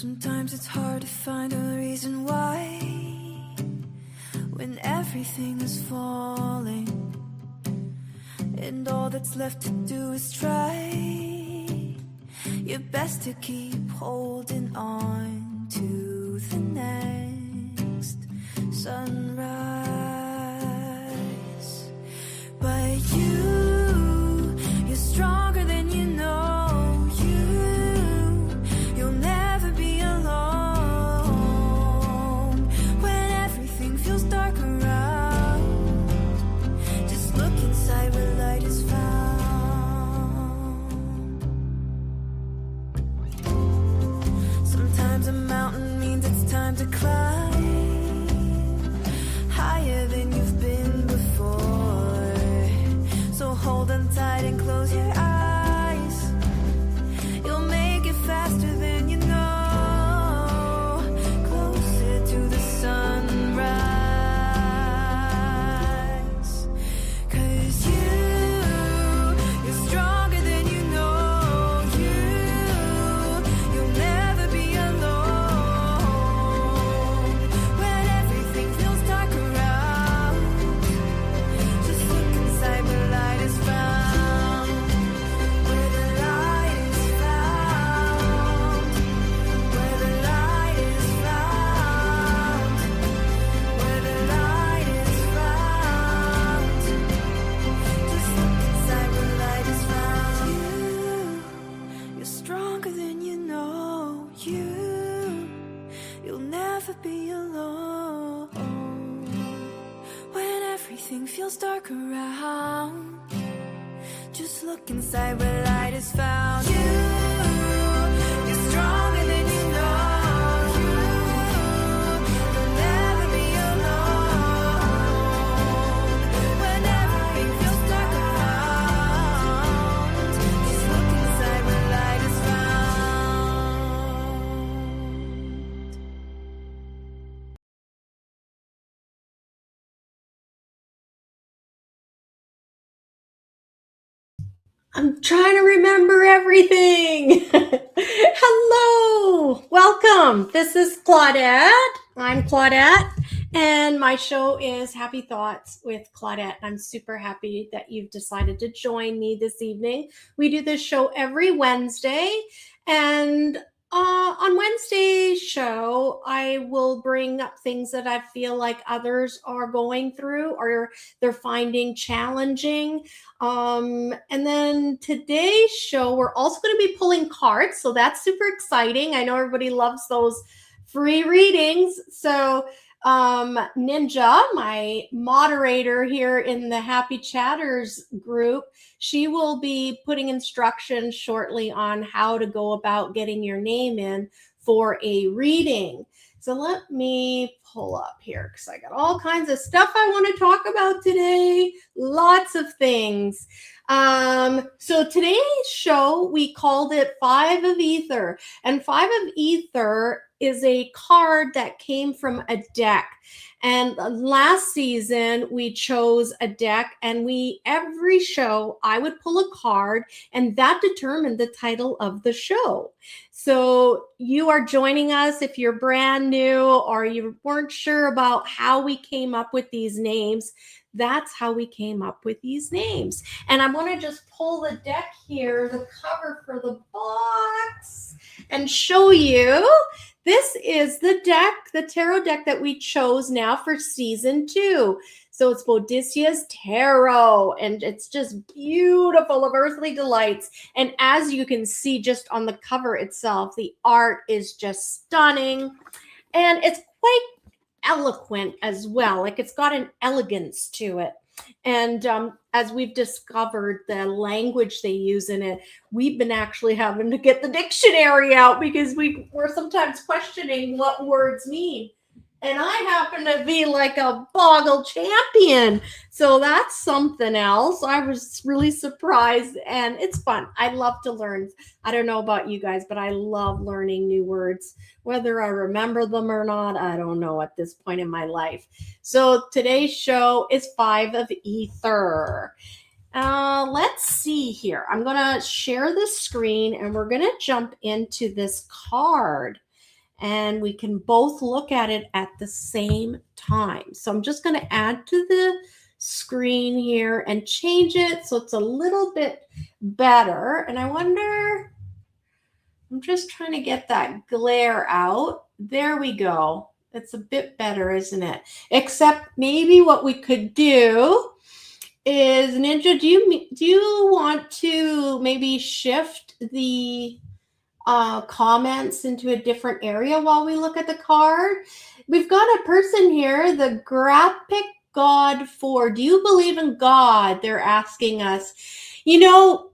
Sometimes it's hard to find a reason why, when everything is falling and all that's left to do is try your best to keep holding on to the next sunrise. But you're stronger than you know. You'll never be alone when everything feels dark around. Just look inside where light is found. Sometimes a mountain means it's time to climb higher than you've been before. So hold on tight and close your eyes. You'll make it faster than you know, closer to the sunrise. 'Cause you're stronger than you know. You'll never be alone when everything feels dark around. Just look inside where light is found. Where the light is found. Where the light is found. Where the light is found. Just look inside where light is found. You're stronger than you know. You'll never be alone when everything feels dark around. Just look inside where light is found. You're stronger than you know. You'll never be alone when everything feels dark around. Just look inside where light is found. I'm trying to remember everything. Hello, welcome. This is Claudette. I'm Claudette, and my show is Happy Thoughts with Claudette. I'm super happy that you've decided to join me this evening. We do this show every Wednesday, and on Wednesday's show, I will bring up things that I feel like others are going through or they're finding challenging. And then today's show, we're also going to be pulling cards. So that's super exciting. I know everybody loves those free readings. So Ninja, my moderator here in the Happy Chatters group, she will be putting instructions shortly on how to go about getting your name in for a reading. So let me pull up here because I got all kinds of stuff I want to talk about today. Lots of things. So today's show, we called it 5 of Aether. And 5 of Aether is a card that came from a deck. And last season, we chose a deck, and every show, I would pull a card, and that determined the title of the show. So you are joining us if you're brand new or you weren't sure about how we came up with these names. That's how we came up with these names. And I'm going to just pull the deck here, the cover for the box, and show you. This is the deck, the tarot deck that we chose now for season 2. So it's Boadicia's Tarot, and it's just beautiful of earthly delights. And as you can see just on the cover itself, the art is just stunning. And it's quite eloquent as well. Like it's got an elegance to it. And as we've discovered the language they use in it, we've been actually having to get the dictionary out because we're sometimes questioning what words mean. And I happen to be like a boggle champion. So that's something else. I was really surprised, and it's fun. I love to learn. I don't know about you guys, but I love learning new words. Whether I remember them or not, I don't know at this point in my life. So today's show is 5 of Aether. Let's see here. I'm going to share the screen, and we're going to jump into this card. and we can both look at it at the same time. So I'm just going to add to the screen here and change it so it's a little bit better. And I wonder, I'm just trying to get that glare out. There we go. It's a bit better, isn't it? Except maybe what we could do is, Ninja, do you want to maybe shift the comments into a different area while we look at the card? We've got a person here, the Graphic God 4. Do you believe in God? They're asking us. You know,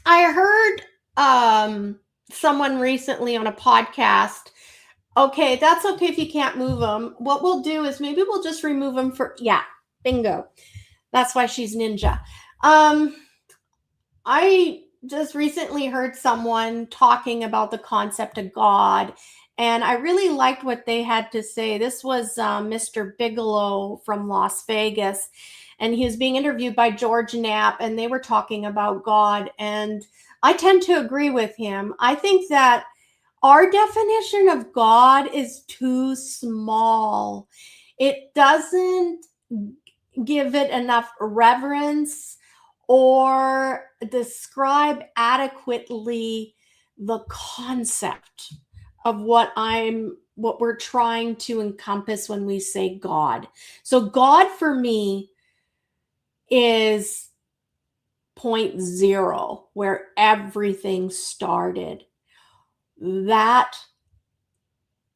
I heard someone recently on a podcast. Okay, that's okay if you can't move them. What we'll do is maybe we'll just remove them for, yeah, bingo. That's why she's Ninja. I just recently heard someone talking about the concept of God, and I really liked what they had to say. This was Mr. Bigelow from Las Vegas, and he was being interviewed by George Knapp, and they were talking about God, and I tend to agree with him. I think that our definition of God is too small. It doesn't give it enough reverence or describe adequately the concept of what we're trying to encompass when we say God. So God for me is point zero, where everything started. That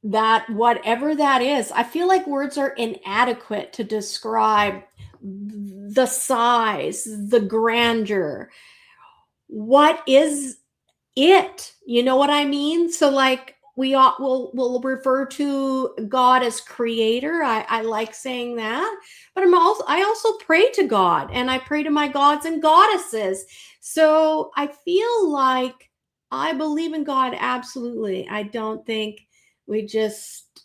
whatever that is, I feel like words are inadequate to describe the size, the grandeur. What is it? You know what I mean? So like we'll refer to God as creator. I like saying that, but I also pray to God, and I pray to my gods and goddesses. So I feel like I believe in God, absolutely. I don't think we're just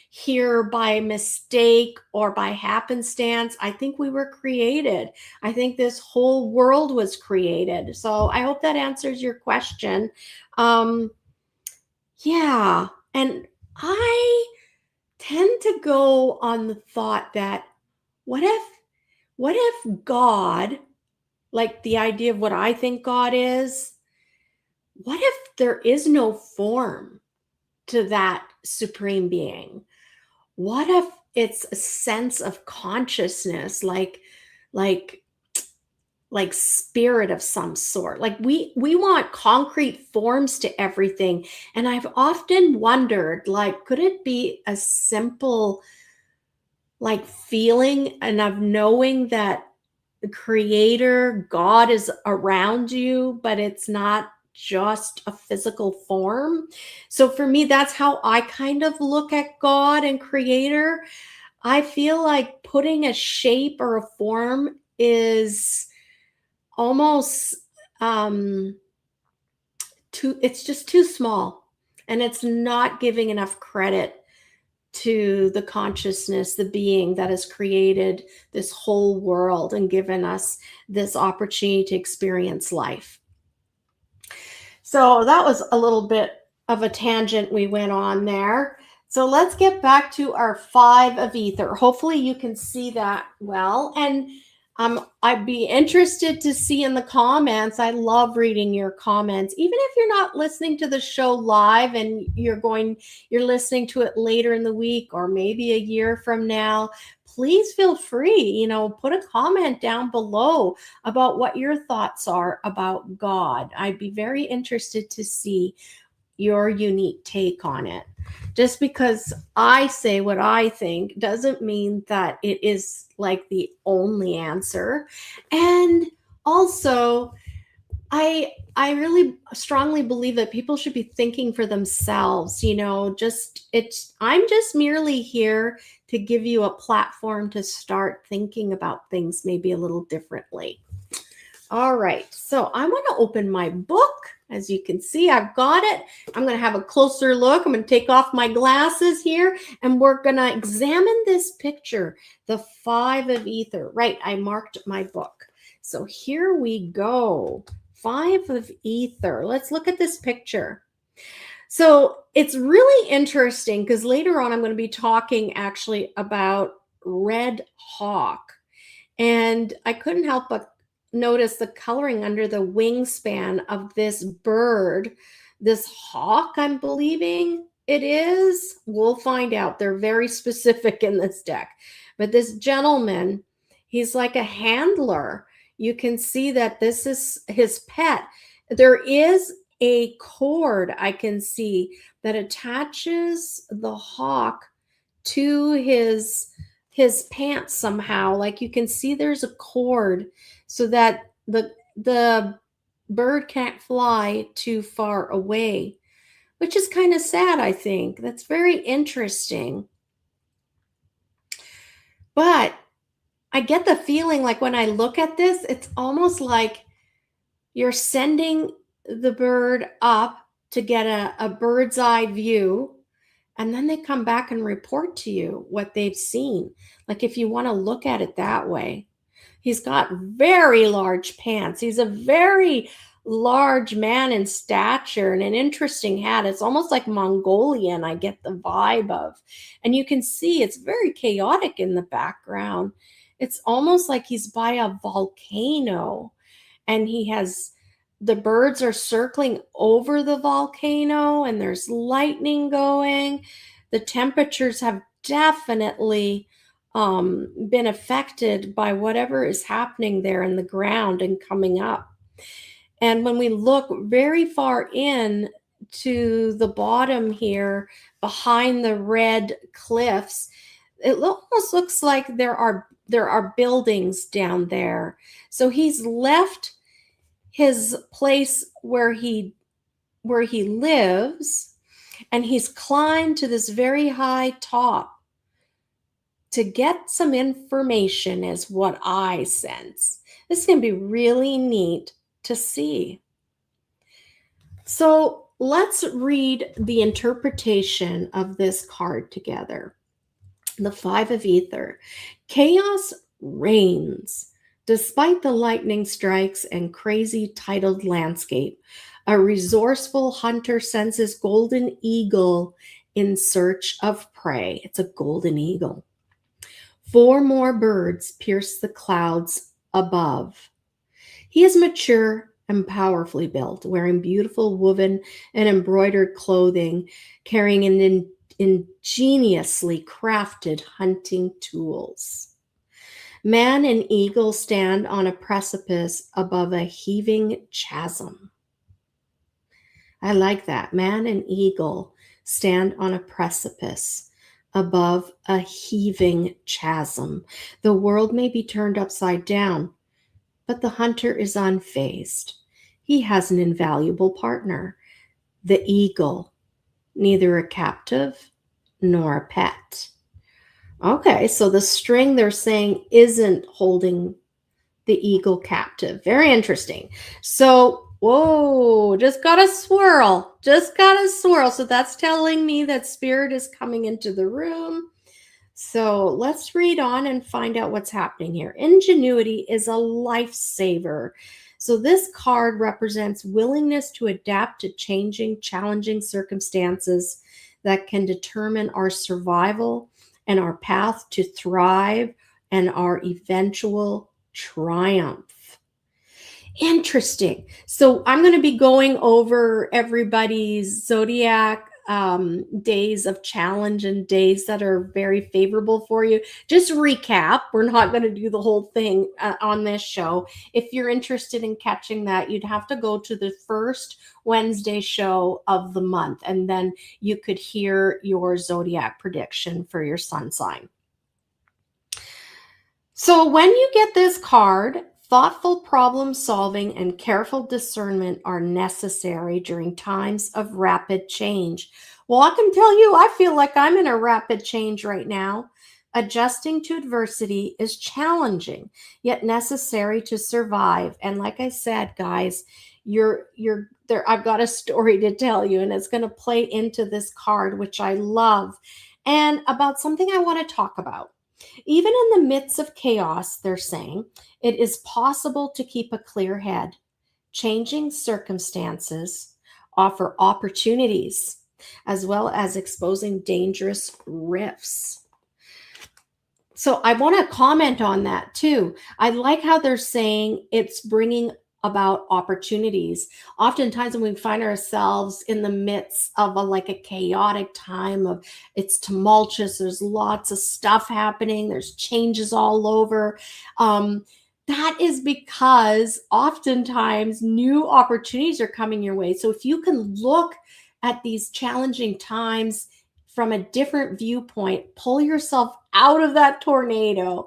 here by mistake or by happenstance. I think we were created. I think this whole world was created. So I hope that answers your question. Yeah. And I tend to go on the thought that what if God, like the idea of what I think God is, what if there is no form to that supreme being? What if it's a sense of consciousness, like spirit of some sort? Like we want concrete forms to everything. And I've often wondered, like, could it be a simple like feeling and of knowing that the creator, God, is around you, but it's not just a physical form? So for me, that's how I kind of look at God and creator. I feel like putting a shape or a form is almost it's just too small, and it's not giving enough credit to the consciousness, the being that has created this whole world and given us this opportunity to experience life. So that was a little bit of a tangent we went on there. So let's get back to our 5 of Aether. Hopefully you can see that well. And I'd be interested to see in the comments. I love reading your comments. Even if you're not listening to the show live and you're listening to it later in the week or maybe a year from now, please feel free, put a comment down below about what your thoughts are about God. I'd be very interested to see your unique take on it. Just because I say what I think doesn't mean that it is like the only answer. And also, I really strongly believe that people should be thinking for themselves. I'm just merely here to give you a platform to start thinking about things maybe a little differently. All right, so I'm going to open my book. As you can see, I've got it. I'm going to have a closer look. I'm going to take off my glasses here, and we're going to examine this picture, the 5 of Aether. Right, I marked my book. So here we go. Five of Ether. Let's look at this picture. So it's really interesting because later on I'm going to be talking actually about red hawk. And I couldn't help but notice the coloring under the wingspan of this bird, this hawk, I'm believing it is. We'll find out. They're very specific in this deck. But this gentleman, he's like a handler. You can see that this is his pet. There is a cord I can see that attaches the hawk to his pants somehow. Like you can see there's a cord so that the bird can't fly too far away, which is kind of sad, I think. That's very interesting. But I get the feeling like when I look at this, it's almost like you're sending the bird up to get a bird's eye view, and then they come back and report to you what they've seen. Like if you want to look at it that way. He's got very large pants. He's a very large man in stature and an interesting hat. It's almost like Mongolian, I get the vibe of. And you can see it's very chaotic in the background. It's almost like he's by a volcano, and the birds are circling over the volcano, and there's lightning going. The temperatures have definitely been affected by whatever is happening there in the ground and coming up. And when we look very far in to the bottom here, behind the red cliffs, it almost looks like there are buildings down there. So he's left his place where he lives, and he's climbed to this very high top to get some information, is what I sense. This is going to be really neat to see. So let's read the interpretation of this card together. The Five of Ether. Chaos reigns. Despite the lightning strikes and crazy tidal landscape, a resourceful hunter sends his golden eagle in search of prey. It's a golden eagle. 4 more birds pierce the clouds above. He is mature and powerfully built, wearing beautiful woven and embroidered clothing, carrying an ingeniously crafted hunting tools. Man and eagle stand on a precipice above a heaving chasm. I like that. Man and eagle stand on a precipice above a heaving chasm. The world may be turned upside down, but the hunter is unfazed. He has an invaluable partner, the eagle, neither a captive nor a pet. Okay, so the string they're saying isn't holding the eagle captive. Very interesting. So, whoa, just got a swirl. So that's telling me that spirit is coming into the room. So let's read on and find out what's happening here. Ingenuity is a lifesaver. So this card represents willingness to adapt to changing, challenging circumstances that can determine our survival and our path to thrive and our eventual triumph. Interesting. So I'm going to be going over everybody's zodiac days of challenge and days that are very favorable for you. Just recap. We're not going to do the whole thing on this show. If you're interested in catching that, you'd have to go to the first Wednesday show of the month, and then you could hear your zodiac prediction for your sun sign. So when you get this card, thoughtful problem solving and careful discernment are necessary during times of rapid change. Well, I can tell you, I feel like I'm in a rapid change right now. Adjusting to adversity is challenging, yet necessary to survive. And like I said, guys, you're there. I've got a story to tell you, and it's going to play into this card, which I love, and about something I want to talk about. Even in the midst of chaos, they're saying, it is possible to keep a clear head. Changing circumstances offer opportunities as well as exposing dangerous rifts. So I want to comment on that too. I like how they're saying it's bringing about opportunities. Oftentimes when we find ourselves in the midst of like a chaotic time of it's tumultuous, there's lots of stuff happening, there's changes all over. That is because oftentimes new opportunities are coming your way. So if you can look at these challenging times from a different viewpoint, pull yourself out of that tornado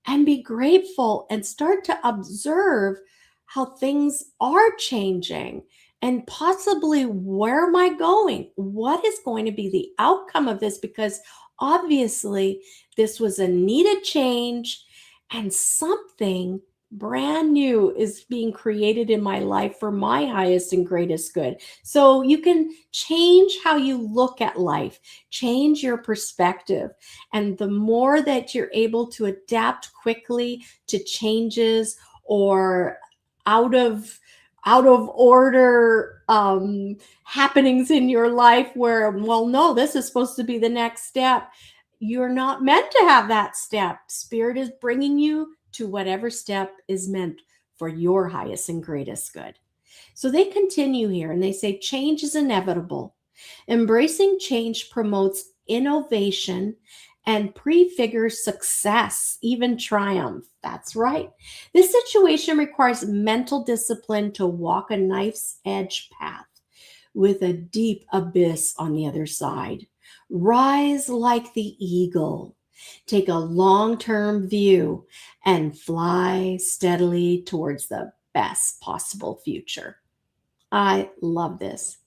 and be grateful and start to observe how things are changing and possibly where am I going? What is going to be the outcome of this? Because obviously this was a needed change and something brand new is being created in my life for my highest and greatest good. So you can change how you look at life, change your perspective. And the more that you're able to adapt quickly to changes or out of order happenings in your life where, well, no, this is supposed to be the next step. You're not meant to have that step. Spirit is bringing you to whatever step is meant for your highest and greatest good. So they continue here and they say change is inevitable. Embracing change promotes innovation and prefigures success, even triumph. That's right. This situation requires mental discipline to walk a knife's edge path with a deep abyss on the other side. Rise like the eagle. Take a long-term view and fly steadily towards the best possible future. I love this.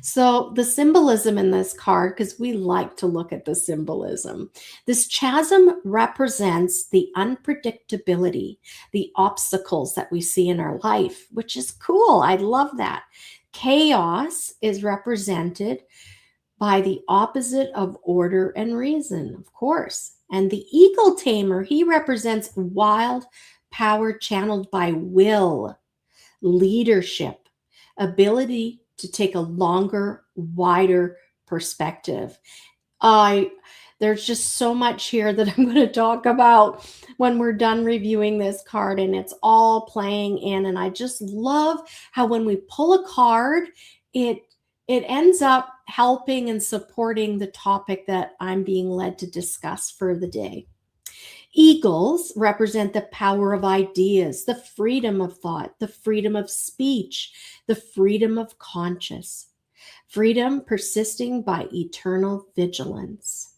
So the symbolism in this card, because we like to look at the symbolism, this chasm represents the unpredictability, the obstacles that we see in our life, which is cool. I love that. Chaos is represented by the opposite of order and reason, of course. And the eagle tamer, he represents wild power channeled by will, leadership, ability to take a longer, wider perspective. There's just so much here that I'm going to talk about when we're done reviewing this card, and it's all playing in. And I just love how when we pull a card, it ends up helping and supporting the topic that I'm being led to discuss for the day. Eagles represent the power of ideas, the freedom of thought, the freedom of speech, the freedom of conscience, freedom persisting by eternal vigilance.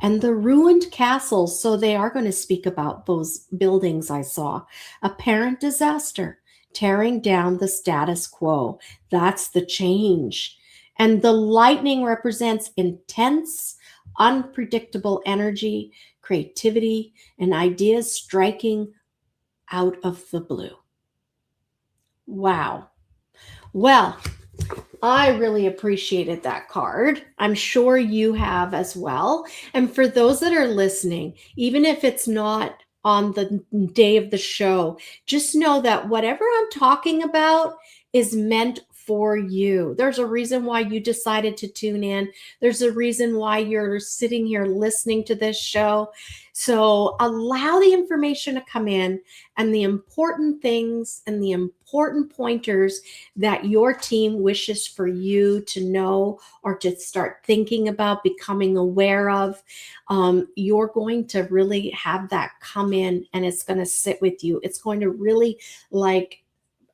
And the ruined castles, so they are going to speak about those buildings I saw. Apparent disaster, tearing down the status quo. That's the change. And the lightning represents intense, unpredictable energy, creativity, and ideas striking out of the blue. Wow. Well, I really appreciated that card. I'm sure you have as well. And for those that are listening, even if it's not on the day of the show, just know that whatever I'm talking about is meant for you. There's a reason why you decided to tune in. There's a reason why you're sitting here listening to this show. So allow the information to come in and the important things and the important pointers that your team wishes for you to know or to start thinking about, becoming aware of. You're going to really have that come in and it's going to sit with you. It's going to really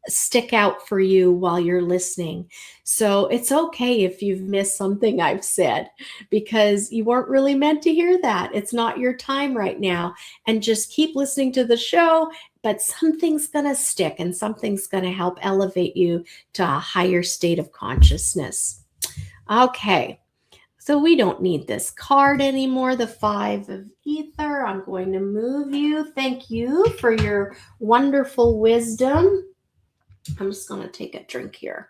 stick out for you while you're listening. So it's okay if you've missed something I've said because you weren't really meant to hear that. It's not your time right now. And just keep listening to the show, but something's going to stick and something's going to help elevate you to a higher state of consciousness. Okay. So we don't need this card anymore, the 5 of Aether. I'm going to move you. Thank you for your wonderful wisdom. I'm just going to take a drink here.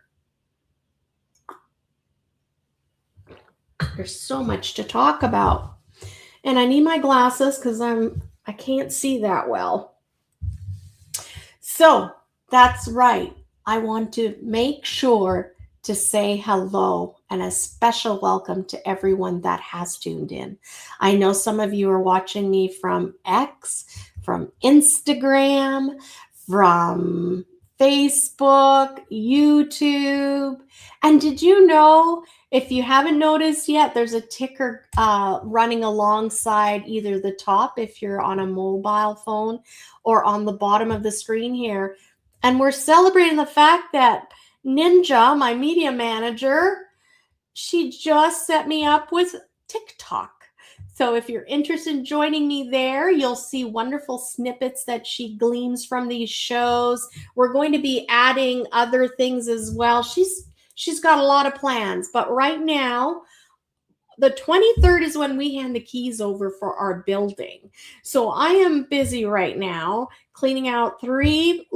There's so much to talk about. And I need my glasses because I can't see that well. So that's right. I want to make sure to say hello and a special welcome to everyone that has tuned in. I know some of you are watching me from X, from Instagram, from Facebook, YouTube. And did you know, if you haven't noticed yet, there's a ticker running alongside either the top if you're on a mobile phone or on the bottom of the screen here. And we're celebrating the fact that Ninja, my media manager, she just set me up with TikTok. So if you're interested in joining me there, you'll see wonderful snippets that she gleans from these shows. We're going to be adding other things as well. She's got a lot of plans, but right now, the 23rd is when we hand the keys over for our building. So I am busy right now cleaning out 3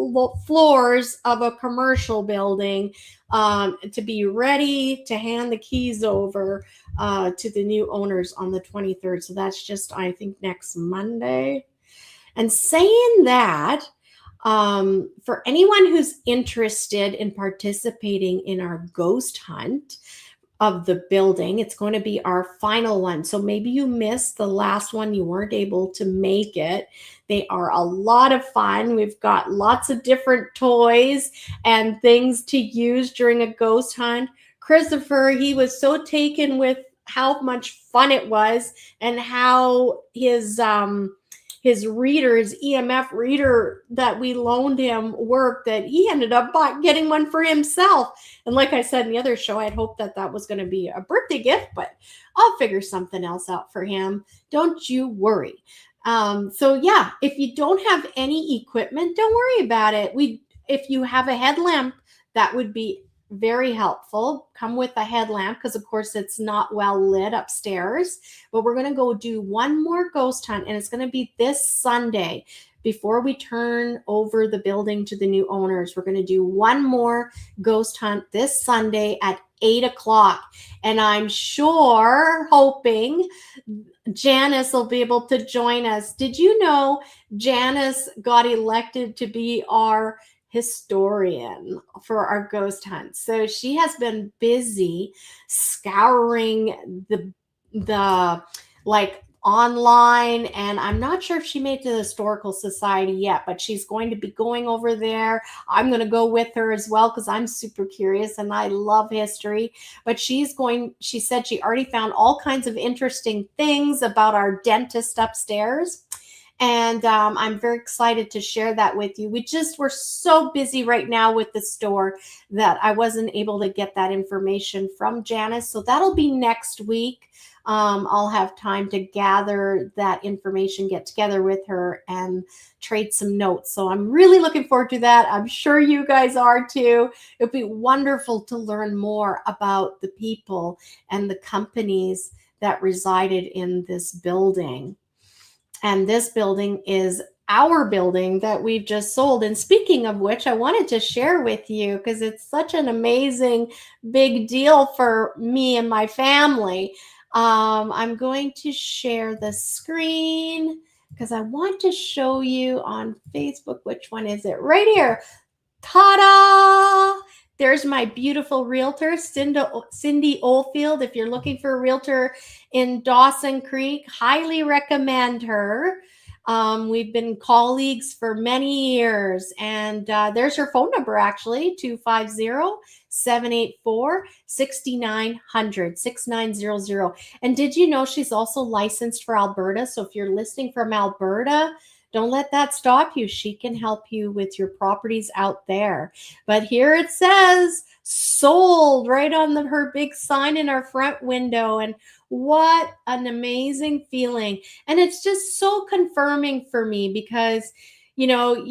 floors of a commercial building to be ready to hand the keys over to the new owners on the 23rd. So that's just, I think, next Monday. And saying that, for anyone who's interested in participating in our ghost hunt of the building, it's going to be our final one. So maybe you missed the last one, you weren't able to make it. They are a lot of fun. We've got lots of different toys and things to use during a ghost hunt. Christopher, he was so taken with how much fun it was and how his reader, his EMF reader that we loaned him worked, that he ended up getting one for himself. And like I said in the other show, I'd hoped that that was going to be a birthday gift, but I'll figure something else out for him. Don't you worry. So yeah, if you don't have any equipment, don't worry about it. If you have a headlamp, that would be very helpful. Come with a headlamp because, of course, it's not well lit upstairs. But we're going to go do one more ghost hunt, and it's going to be this Sunday before we turn over the building to the new owners. We're going to do one more ghost hunt this Sunday at 8 o'clock. And I'm hoping Janice will be able to join us. Did you know Janice got elected to be our historian for our ghost hunt? So she has been busy scouring the like online, and I'm not sure if she made it to the Historical Society yet, but she's going to be going over there. I'm going to go with her as well because I'm super curious and I love history. But she said she already found all kinds of interesting things about our dentist upstairs. And I'm very excited to share that with you. We're so busy right now with the store that I wasn't able to get that information from Janice. So that'll be next week. I'll have time to gather that information, get together with her, and trade some notes. So I'm really looking forward to that. I'm sure you guys are too. It'd be wonderful to learn more about the people and the companies that resided in this building. And this building is our building that we've just sold. And speaking of which, I wanted to share with you because it's such an amazing big deal for me and my family. I'm going to share the screen because I want to show you on Facebook. Which one is it? Right here. Ta-da! There's my beautiful realtor, Cindy Oldfield. If you're looking for a realtor in Dawson Creek, highly recommend her. We've been colleagues for many years. And there's her phone number, actually, 250-784-6900, 6900. And did you know she's also licensed for Alberta? So if you're listing from Alberta, don't let that stop you. She can help you with your properties out there. But here it says sold right on her big sign in our front window. And what an amazing feeling. And it's just so confirming for me because, you know,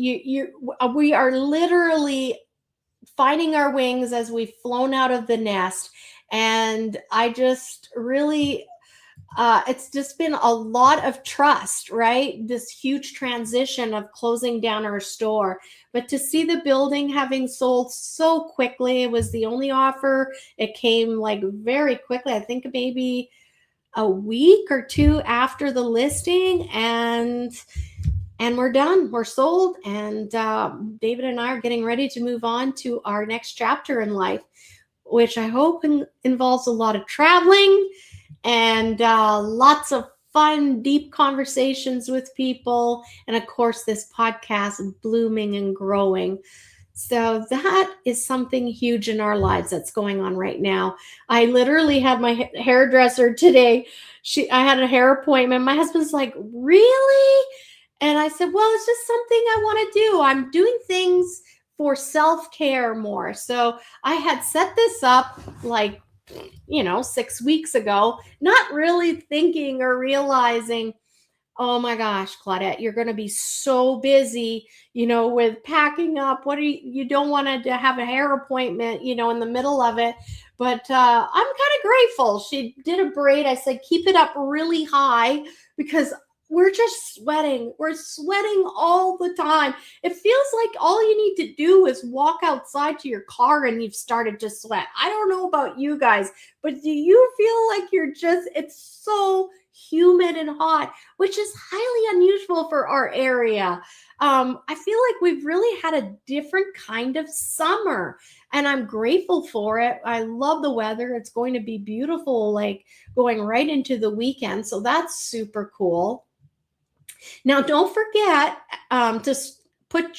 we are literally finding our wings as we've flown out of the nest. And I just really... it's just been a lot of trust, right? This huge transition of closing down our store. But to see the building having sold so quickly, it was the only offer. It came like very quickly, I think maybe a week or two after the listing. And and we're done. We're sold. And David and I are getting ready to move on to our next chapter in life, which I hope involves a lot of traveling and lots of fun, deep conversations with people. And of course, this podcast blooming and growing. So that is something huge in our lives that's going on right now. I literally had my hairdresser today. I had a hair appointment. My husband's like, really? And I said, well, it's just something I want to do. I'm doing things for self-care more. So I had set this up like, 6 weeks ago, not really thinking or realizing, oh my gosh, Claudette, you're going to be so busy, with packing up. What are you don't want to have a hair appointment, in the middle of it. But I'm kind of grateful. She did a braid. I said, keep it up really high because we're just sweating. We're sweating all the time. It feels like all you need to do is walk outside to your car and you've started to sweat. I don't know about you guys, but do you feel like it's so humid and hot, which is highly unusual for our area? I feel like we've really had a different kind of summer, and I'm grateful for it. I love the weather. It's going to be beautiful, like going right into the weekend. So that's super cool. Now, don't forget to put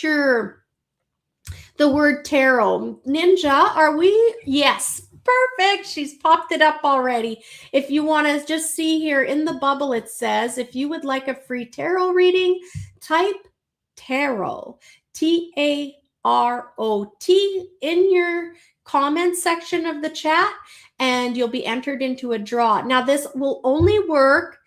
the word tarot. Ninja, are we? Yes. Perfect. She's popped it up already. If you want to just see here in the bubble, it says, if you would like a free tarot reading, type tarot, TAROT, in your comment section of the chat, and you'll be entered into a draw. Now, this will only work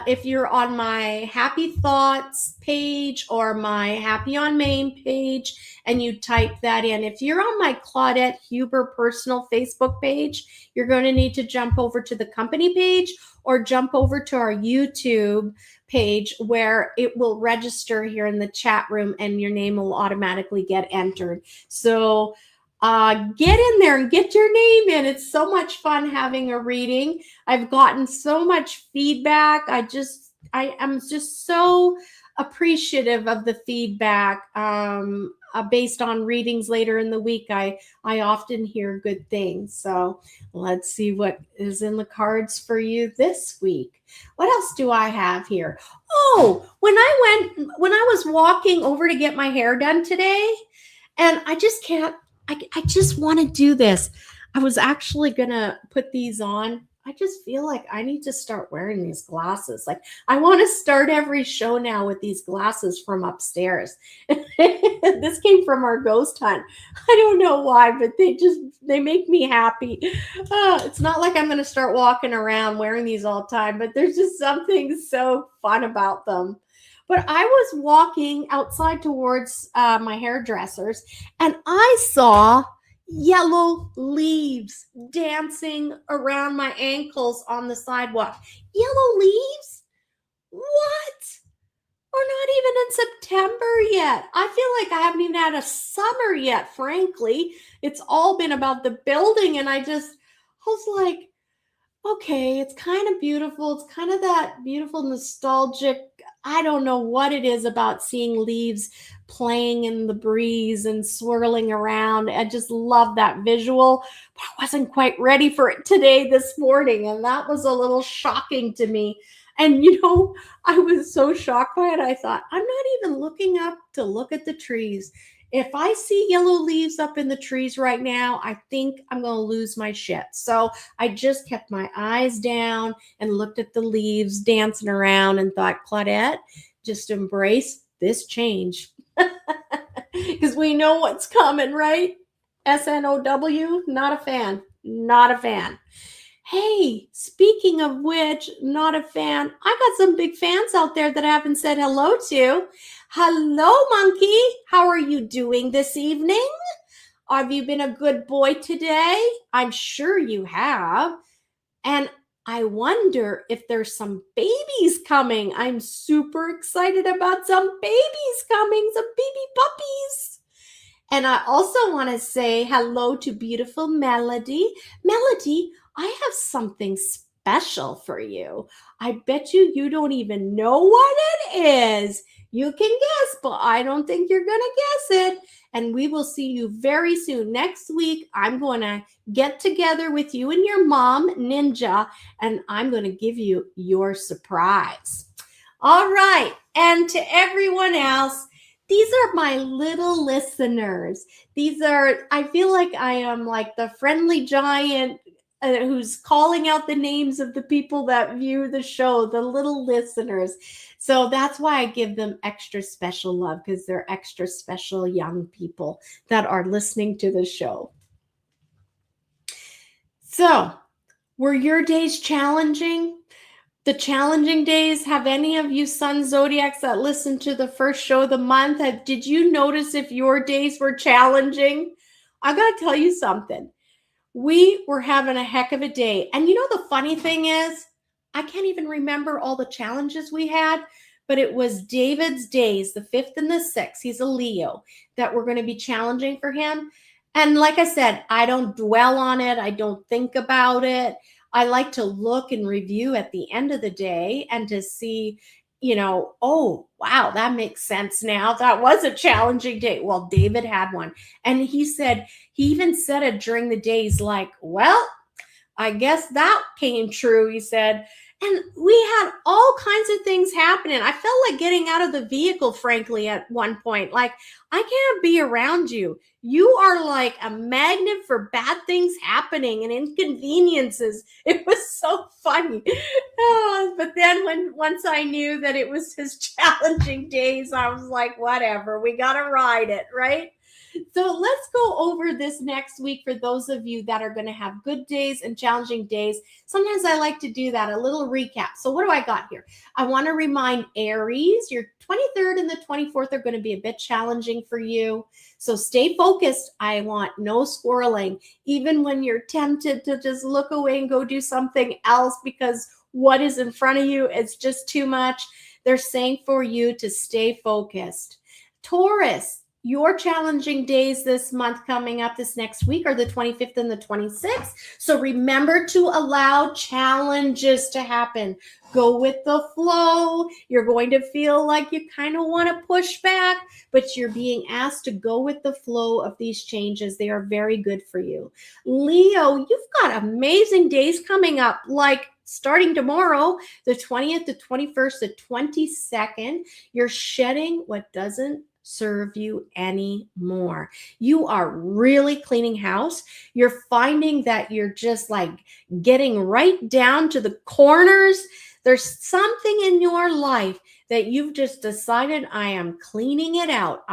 if you're on my Happy Thoughts page or my Happy on Maine page, and you type that in. If you're on my Claudette Huber personal Facebook page, you're going to need to jump over to the company page or jump over to our YouTube page where it will register here in the chat room and your name will automatically get entered. So get in there and get your name in. It's so much fun having a reading. I've gotten so much feedback. I am just so appreciative of the feedback. Based on readings later in the week, I often hear good things. So let's see what is in the cards for you this week. What else do I have here? Oh, when I was walking over to get my hair done today, and I just want to do this. I was actually going to put these on. I just feel like I need to start wearing these glasses. Like, I want to start every show now with these glasses from upstairs. This came from our ghost hunt. I don't know why, but they make me happy. It's not like I'm going to start walking around wearing these all the time, but there's just something so fun about them. But I was walking outside towards my hairdressers, and I saw yellow leaves dancing around my ankles on the sidewalk. Yellow leaves? What? We're not even in September yet. I feel like I haven't even had a summer yet, frankly. It's all been about the building, and I was like, okay, it's kind of beautiful. It's kind of that beautiful, nostalgic, I don't know what it is about seeing leaves playing in the breeze and swirling around. I just love that visual, but I wasn't quite ready for it this morning, and that was a little shocking to me. And, I was so shocked by it. I thought, I'm not even looking up to look at the trees. If I see yellow leaves up in the trees right now, I think I'm going to lose my shit. So I just kept my eyes down and looked at the leaves dancing around and thought, Claudette, just embrace this change. Because we know what's coming, right? SNOW, not a fan. Not a fan. Hey, speaking of which, not a fan. I got some big fans out there that I haven't said hello to. Hello, Monkey. How are you doing this evening? Have you been a good boy today? I'm sure you have. And I wonder if there's some babies coming. I'm super excited about some babies coming, some baby puppies. And I also want to say hello to beautiful Melody. Melody, I have something special for you. I bet you don't even know what it is. You can guess, but I don't think you're going to guess it. And we will see you very soon. Next week, I'm going to get together with you and your mom, Ninja, and I'm going to give you your surprise. All right. And to everyone else, these are my little listeners. I feel like I am like the friendly giant who's calling out the names of the people that view the show, the little listeners. So that's why I give them extra special love, because they're extra special young people that are listening to the show. So, were your days challenging? The challenging days, have any of you sun zodiacs that listened to the first show of the month, did you notice if your days were challenging? I got to tell you something. We were having a heck of a day. And you know, the funny thing is, I can't even remember all the challenges we had, but it was David's days, the 5th and the 6th. He's a Leo, that were going to be challenging for him. And like I said, I don't dwell on it. I don't think about it. I like to look and review at the end of the day and to see, oh, wow, that makes sense now. That was a challenging day. Well, David had one. And he even said it during the day. He's like, well, I guess that came true, he said. And we had all kinds of things happening. I felt like getting out of the vehicle, frankly, at one point. Like, I can't be around you. You are like a magnet for bad things happening and inconveniences. It was so funny. But then once I knew that it was his challenging days, I was like, whatever, we got to ride it, right? So let's go over this next week for those of you that are going to have good days and challenging days. Sometimes I like to do that, a little recap. So what do I got here? I want to remind Aries, your 23rd and the 24th are going to be a bit challenging for you. So stay focused. I want no squirreling, even when you're tempted to just look away and go do something else because what is in front of you is just too much. They're saying for you to stay focused. Taurus, your challenging days this month coming up this next week are the 25th and the 26th. So remember to allow challenges to happen. Go with the flow. You're going to feel like you kind of want to push back, but you're being asked to go with the flow of these changes. They are very good for you. Leo, you've got amazing days coming up, like starting tomorrow, the 20th, the 21st, the 22nd. You're shedding what doesn't serve you anymore. You are really cleaning house. You're finding that you're just like getting right down to the corners. There's something in your life that you've just decided, I am cleaning it out.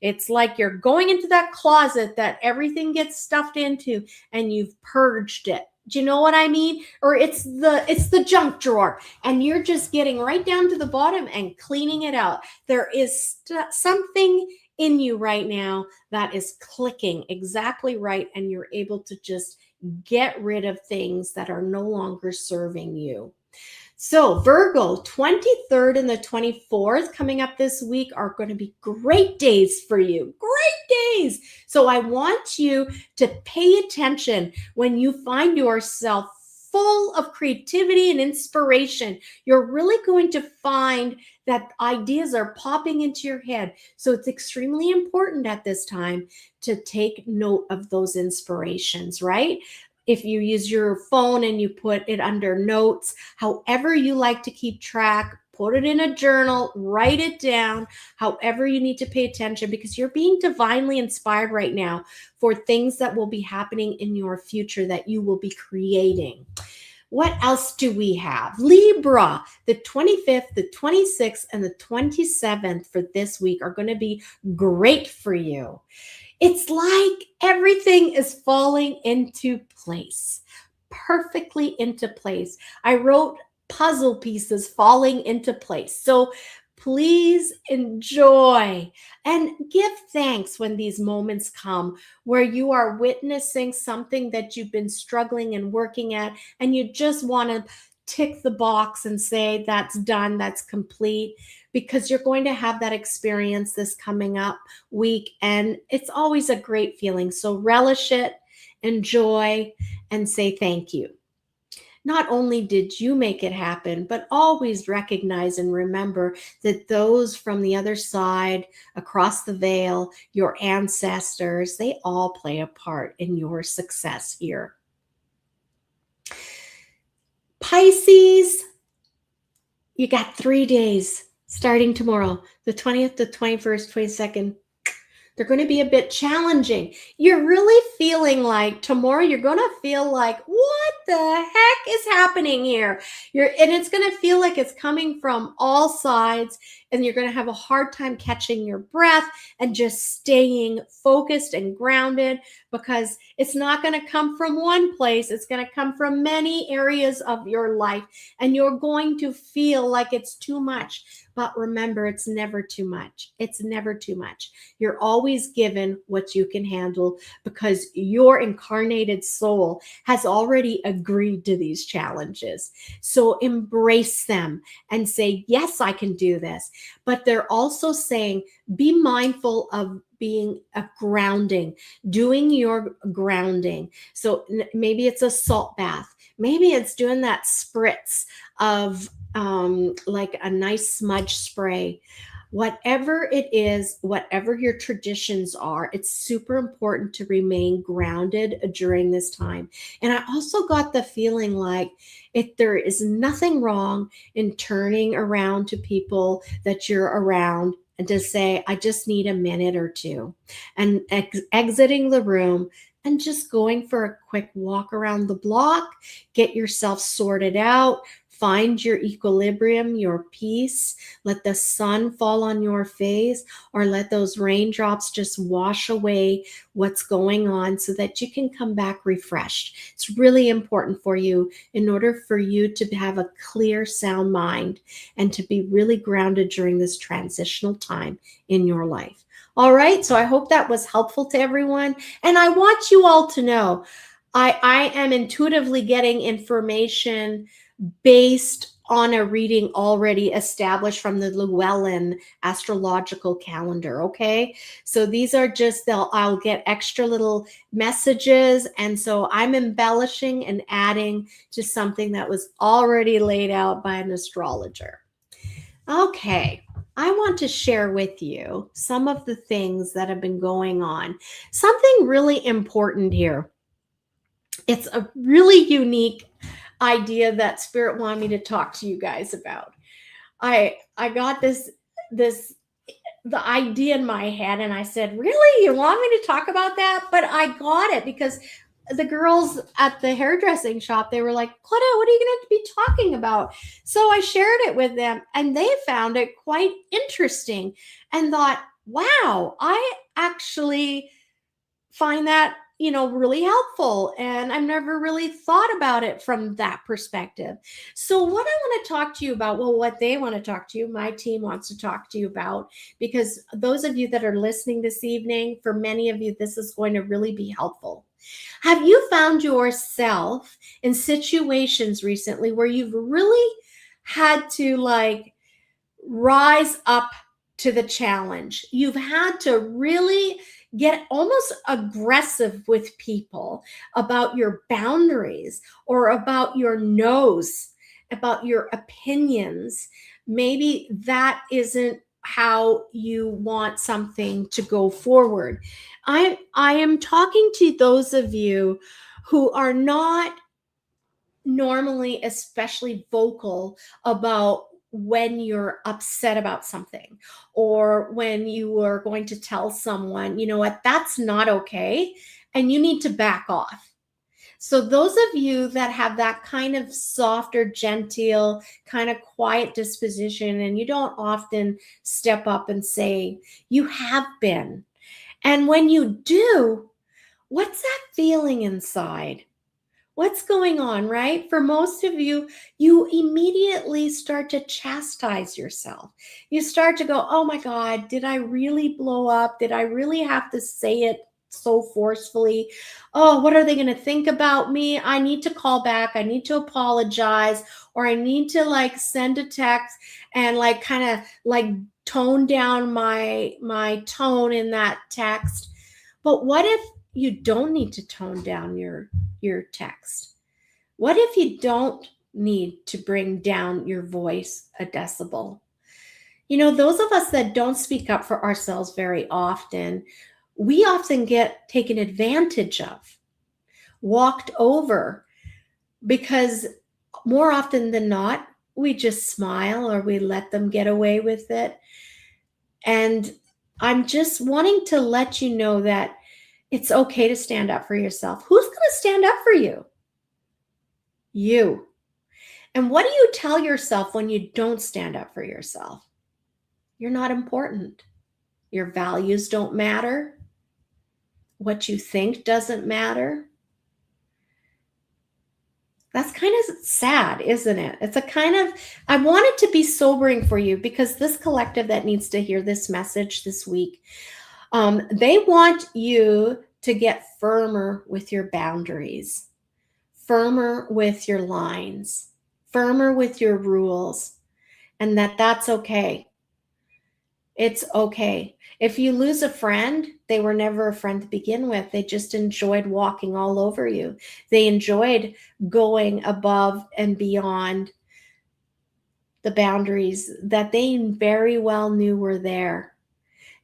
It's like you're going into that closet that everything gets stuffed into and you've purged it. Do you know what I mean? Or it's the junk drawer and you're just getting right down to the bottom and cleaning it out. There is something in you right now that is clicking exactly right, and you're able to just get rid of things that are no longer serving you. So Virgo, 23rd and the 24th coming up this week are going to be great days for you. Great days. So I want you to pay attention when you find yourself full of creativity and inspiration. You're really going to find that ideas are popping into your head. So it's extremely important at this time to take note of those inspirations, right? If you use your phone and you put it under notes, however you like to keep track, put it in a journal, write it down, however you need to pay attention, because you're being divinely inspired right now for things that will be happening in your future that you will be creating. What else do we have? Libra, the 25th, the 26th, and the 27th for this week are going to be great for you. It's like everything is falling into place, perfectly into place. I wrote puzzle pieces falling into place. So please enjoy and give thanks when these moments come where you are witnessing something that you've been struggling and working at, and you just want to tick the box and say that's done, that's complete, because you're going to have that experience this coming up week, and it's always a great feeling. So relish it, enjoy, and say thank you. not only did you make it happen, but always recognize and remember that those from the other side, across the veil, your ancestors, they all play a part in your success here. Pisces, you got 3 days starting tomorrow, the 20th, the 21st, 22nd. They're going to be a bit challenging. You're really feeling like tomorrow you're going to feel like, what the heck is happening here? And it's going to feel like it's coming from all sides, and you're going to have a hard time catching your breath and just staying focused and grounded, because it's not going to come from one place. It's going to come from many areas of your life, and you're going to feel like it's too much. But remember, it's never too much. It's never too much. You're always given what you can handle, because your incarnated soul has already agreed to these challenges. So embrace them and say, yes, I can do this. But they're also saying, be mindful of being a grounding, doing your grounding. So maybe it's a salt bath. Maybe it's doing that spritz of like a nice smudge spray. Whatever it is, whatever your traditions are, it's super important to remain grounded during this time. And I also got the feeling like there is nothing wrong in turning around to people that you're around and to say, I just need a minute or two, and exiting the room and just going for a quick walk around the block, get yourself sorted out, find your equilibrium, your peace. Let the sun fall on your face, or let those raindrops just wash away what's going on, so that you can come back refreshed. It's really important for you, in order for you to have a clear, sound mind and to be really grounded during this transitional time in your life. All right, so I hope that was helpful to everyone. And I want you all to know, I am intuitively getting information based on a reading already established from the Llewellyn astrological calendar. Okay, so these are just, I'll get extra little messages, and so I'm embellishing and adding to something that was already laid out by an astrologer. Okay, I want to share with you some of the things that have been going on. Something really important here. It's a really unique idea that Spirit wanted me to talk to you guys about. I got the idea in my head, and I said, really, you want me to talk about that? But I got it because the girls at the hairdressing shop, they were like, Claudette, what are you going to be talking about? So I shared it with them, and they found it quite interesting and thought, wow, I actually find that, really helpful. And I've never really thought about it from that perspective. So what I want to talk to you about, well, what they want to talk to you, my team wants to talk to you about, because those of you that are listening this evening, for many of you, this is going to really be helpful. Have you found yourself in situations recently where you've really had to rise up to the challenge? You've had to really get almost aggressive with people about your boundaries, or about your no's, about your opinions. Maybe that isn't how you want something to go forward. I am talking to those of you who are not normally especially vocal about when you're upset about something, or when you are going to tell someone, you know what, that's not okay, and you need to back off. So those of you that have that kind of softer, genteel, kind of quiet disposition, and you don't often step up and say, you have been. And when you do, what's that feeling inside? What's going on, right? For most of you, you immediately start to chastise yourself. You start to go, oh my God, did I really blow up? Did I really have to say it so forcefully? Oh, what are they going to think about me? I need to call back. I need to apologize, or I need to send a text and kind of tone down my tone in that text. But what if you don't need to tone down your text? What if you don't need to bring down your voice a decibel? Those of us that don't speak up for ourselves very often, we often get taken advantage of, walked over, because more often than not, we just smile or we let them get away with it. And I'm just wanting to let you know that it's okay to stand up for yourself. Who's going to stand up for you? You. And what do you tell yourself when you don't stand up for yourself? You're not important. Your values don't matter. What you think doesn't matter. That's kind of sad, isn't it? It's I want it to be sobering for you, because this collective that needs to hear this message this week, they want you to get firmer with your boundaries, firmer with your lines, firmer with your rules, and that's okay. It's okay. If you lose a friend, they were never a friend to begin with. They just enjoyed walking all over you. They enjoyed going above and beyond the boundaries that they very well knew were there.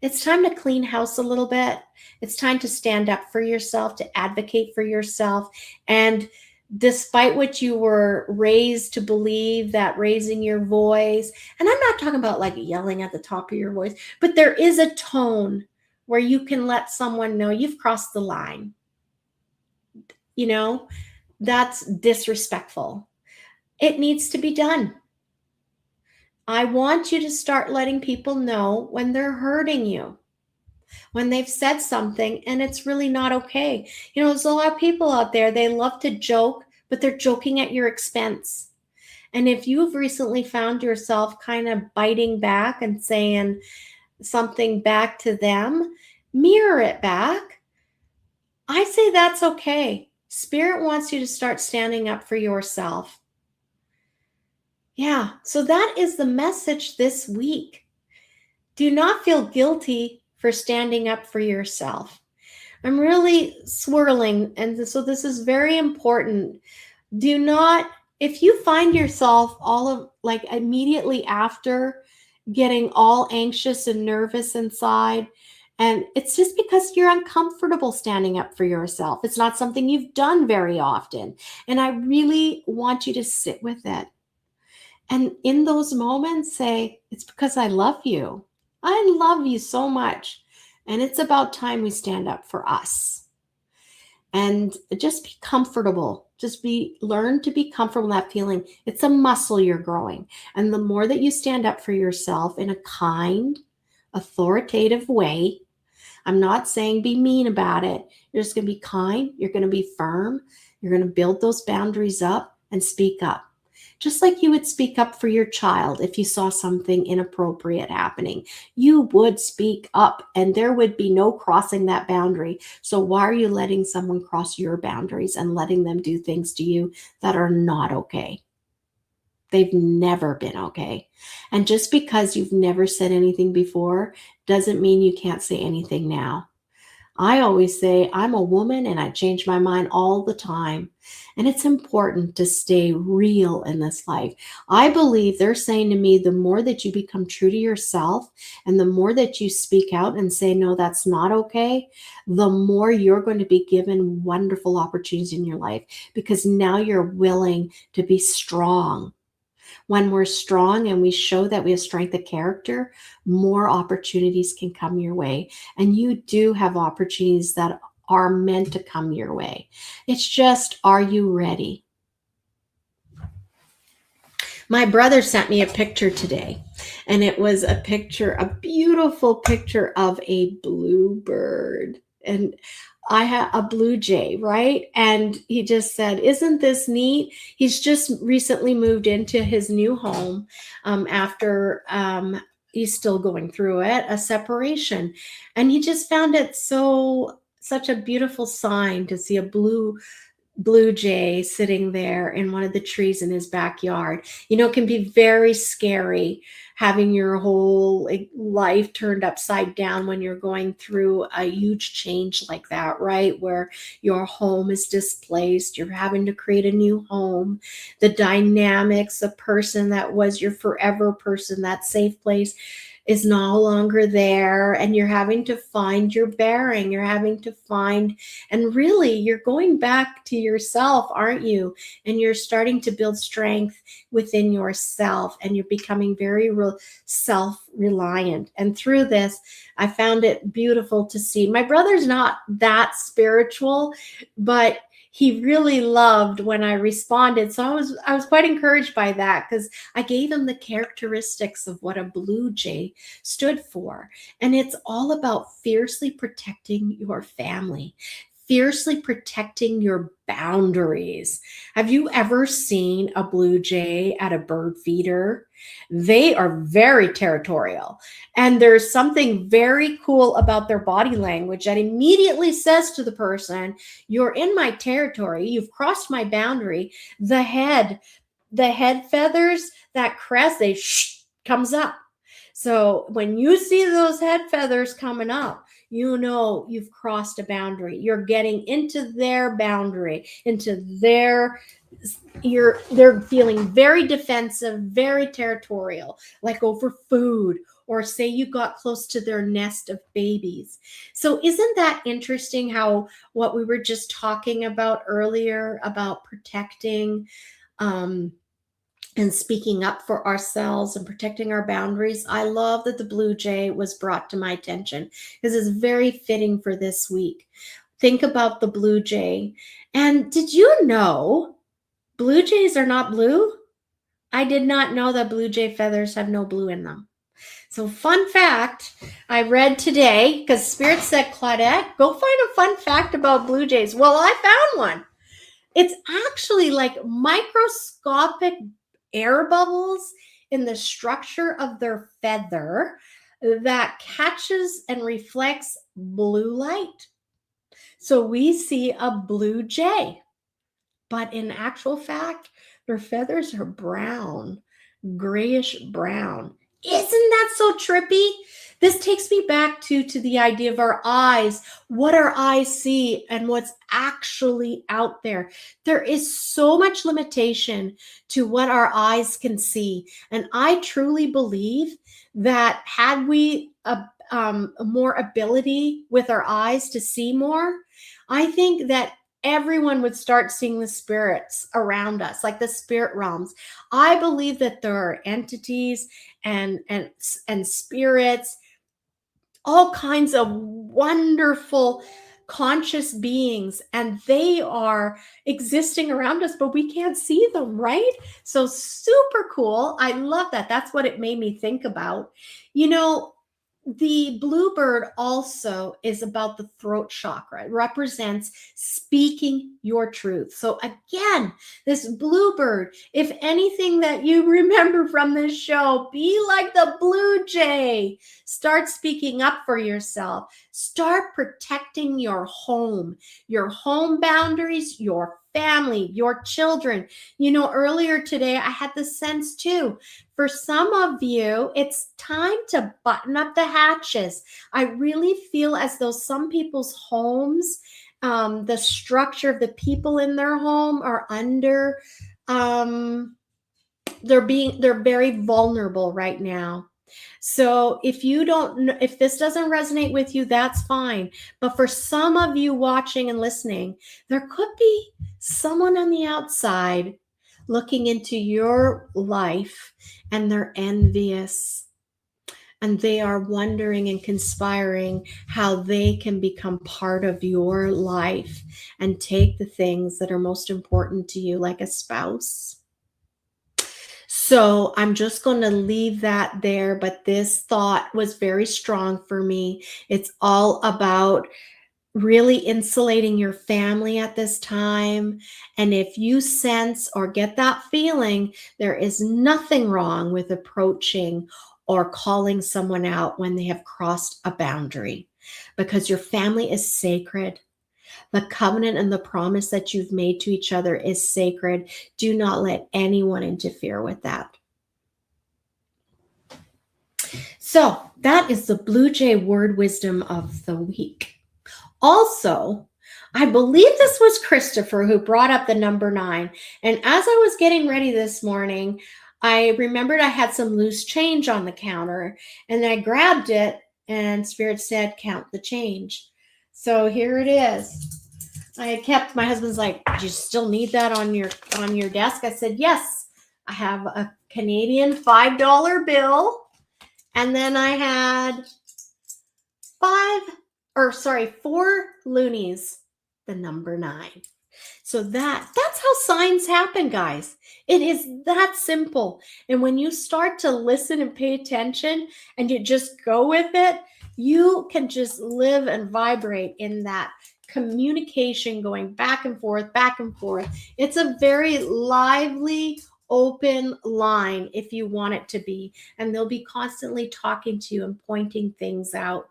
It's time to clean house a little bit. It's time to stand up for yourself, to advocate for yourself. And despite what you were raised to believe, that raising your voice, and I'm not talking about like yelling at the top of your voice, but there is a tone where you can let someone know you've crossed the line. That's disrespectful. It needs to be done. I want you to start letting people know when they're hurting you, when they've said something and it's really not okay. There's a lot of people out there, they love to joke, but they're joking at your expense. And if you've recently found yourself kind of biting back and saying something back to them, mirror it back. I say that's okay. Spirit wants you to start standing up for yourself. Yeah, so that is the message this week. Do not feel guilty for standing up for yourself. I'm really swirling, and so this is very important. Do not, if you find yourself immediately after getting all anxious and nervous inside, and it's just because you're uncomfortable standing up for yourself. It's not something you've done very often. And I really want you to sit with it. And in those moments, say, it's because I love you. I love you so much. And it's about time we stand up for us. And just be comfortable. Learn to be comfortable in that feeling. It's a muscle you're growing. And the more that you stand up for yourself in a kind, authoritative way, I'm not saying be mean about it. You're just going to be kind. You're going to be firm. You're going to build those boundaries up and speak up. Just like you would speak up for your child if you saw something inappropriate happening. You would speak up and there would be no crossing that boundary. So why are you letting someone cross your boundaries and letting them do things to you that are not okay? They've never been okay. And just because you've never said anything before doesn't mean you can't say anything now. I always say I'm a woman and I change my mind all the time. And it's important to stay real in this life. I believe they're saying to me, the more that you become true to yourself and the more that you speak out and say, no, that's not okay, the more you're going to be given wonderful opportunities in your life, because now you're willing to be strong. When we're strong and we show that we have strength of character, more opportunities can come your way. And you do have opportunities that are meant to come your way. It's just, are you ready? My brother sent me a picture today, and it was a beautiful picture of a bluebird. And I had a blue jay, right? And he just said, isn't this neat? He's just recently moved into his new home after he's still going through it, a separation. And he just found it such a beautiful sign to see a blue blue jay sitting there in one of the trees in his backyard. It can be very scary having your whole life turned upside down when you're going through a huge change like that, right? Where your home is displaced, you're having to create a new home. The dynamics, the person that was your forever person, that safe place, is no longer there, and you're having to find your bearing. You're having to find, and really you're going back to yourself, aren't you? And you're starting to build strength within yourself, and you're becoming very self-reliant. And through this, I found it beautiful to see. My brother's not that spiritual, but he really loved when I responded. So I was quite encouraged by that, because I gave him the characteristics of what a blue jay stood for. And it's all about fiercely protecting your family, fiercely protecting your boundaries. Have you ever seen a blue jay at a bird feeder? They are very territorial. And there's something very cool about their body language that immediately says to the person, you're in my territory, you've crossed my boundary. The head feathers, that crest, they comes up. So when you see those head feathers coming up, you know you've crossed a boundary. You're getting into their boundary, into they're feeling very defensive, very territorial, like over food, or say you got close to their nest of babies. So isn't that interesting how what we were just talking about earlier about protecting and speaking up for ourselves and protecting our boundaries? I love that the blue jay was brought to my attention, because it's very fitting for this week. Think about the blue jay. And did you know blue jays are not blue? I did not know that blue jay feathers have no blue in them. So fun fact I read today, because Spirit said, Claudette, go find a fun fact about blue jays. Well, I found one. It's actually like microscopic air bubbles in the structure of their feather that catches and reflects blue light. So we see a blue jay, but in actual fact, their feathers are brown, grayish brown. Isn't that so trippy? This takes me back to the idea of our eyes, what our eyes see and what's actually out there. There is so much limitation to what our eyes can see. And I truly believe that had we more ability with our eyes to see more, I think that everyone would start seeing the spirits around us, like the spirit realms. I believe that there are entities and spirits, all kinds of wonderful conscious beings, and they are existing around us, but we can't see them, right? So super cool. I love that. That's what it made me think about. The bluebird also is about the throat chakra. It represents speaking your truth. So again, this bluebird, if anything that you remember from this show, be like the blue jay. Start speaking up for yourself. Start protecting your home boundaries, your family, your children. Earlier today, I had the sense too, for some of you, it's time to button up the hatches. I really feel as though some people's homes, the structure of the people in their home are under, they're very vulnerable right now. So if this doesn't resonate with you, that's fine. But for some of you watching and listening, there could be someone on the outside looking into your life, and they're envious, and they are wondering and conspiring how they can become part of your life and take the things that are most important to you, like a spouse. So I'm just going to leave that there, but this thought was very strong for me. It's all about really insulating your family at this time. And if you sense or get that feeling, there is nothing wrong with approaching or calling someone out when they have crossed a boundary, because your family is sacred. The covenant and the promise that you've made to each other is sacred. Do not let anyone interfere with that. So that is the Blue Jay word wisdom of the week. Also, I believe this was Christopher who brought up the number 9. And as I was getting ready this morning, I remembered I had some loose change on the counter, and I grabbed it, and Spirit said, count the change. So here it is. I kept, my husband's like, do you still need that on your desk? I said, yes. I have a Canadian $5 bill, and then I had 4 loonies, the number 9. So that's how signs happen, guys. It is that simple. And when you start to listen and pay attention and you just go with it, you can just live and vibrate in that communication going back and forth, back and forth. It's a very lively, open line if you want it to be. And they'll be constantly talking to you and pointing things out.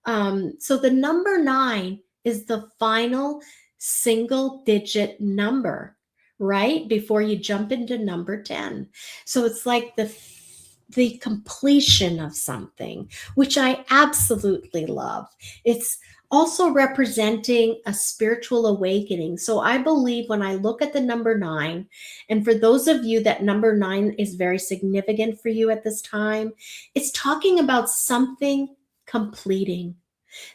So the number 9 is the final single digit number, right? Before you jump into number 10. So it's like the completion of something, which I absolutely love. It's also representing a spiritual awakening. So I believe when I look at the number 9, and for those of you that number 9 is very significant for you at this time, it's talking about something completing,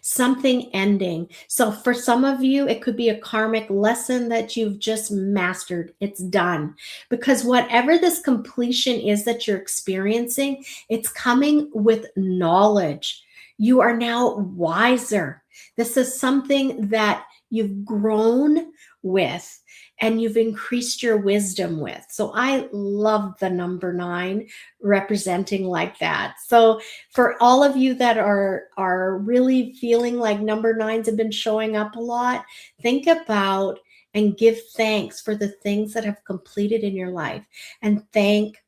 something ending. So for some of you, it could be a karmic lesson that you've just mastered. It's done. Because whatever this completion is that you're experiencing, it's coming with knowledge. You are now wiser. This is something that you've grown with and you've increased your wisdom with. So I love the number 9 representing like that. So for all of you that are really feeling like number 9s have been showing up a lot, think about and give thanks for the things that have completed in your life. And thank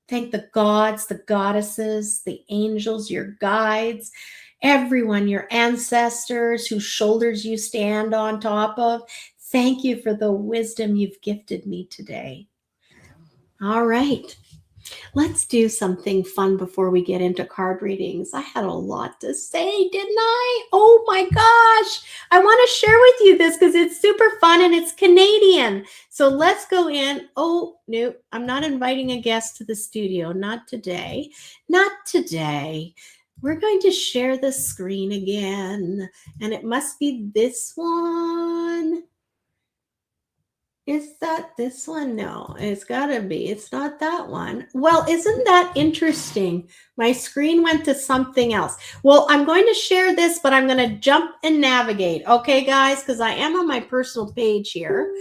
the gods, the goddesses, the angels, your guides, everyone, your ancestors whose shoulders you stand on top of. Thank you for the wisdom you've gifted me today. All right. Let's do something fun before we get into card readings. I had a lot to say, didn't I? Oh my gosh. I want to share with you this because it's super fun and it's Canadian. So let's go in. Oh, no, I'm not inviting a guest to the studio. Not today. Not today. We're going to share the screen again. And it must be this one. Is that this one? No, it's got to be. It's not that one. Well, isn't that interesting? My screen went to something else. Well, I'm going to share this, but I'm going to jump and navigate. Okay, guys, because I am on my personal page here.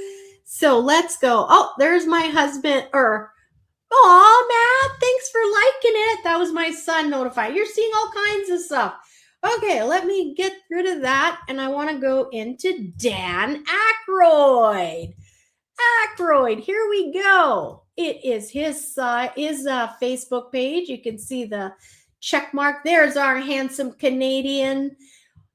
So let's go. Oh, there's my husband. Oh, Matt, thanks for liking it. That was my son notifying. You're seeing all kinds of stuff. Okay, let me get rid of that. And I want to go into Dan Aykroyd. Aykroyd, here we go. It is his Facebook page. You can see the check mark. There's our handsome Canadian.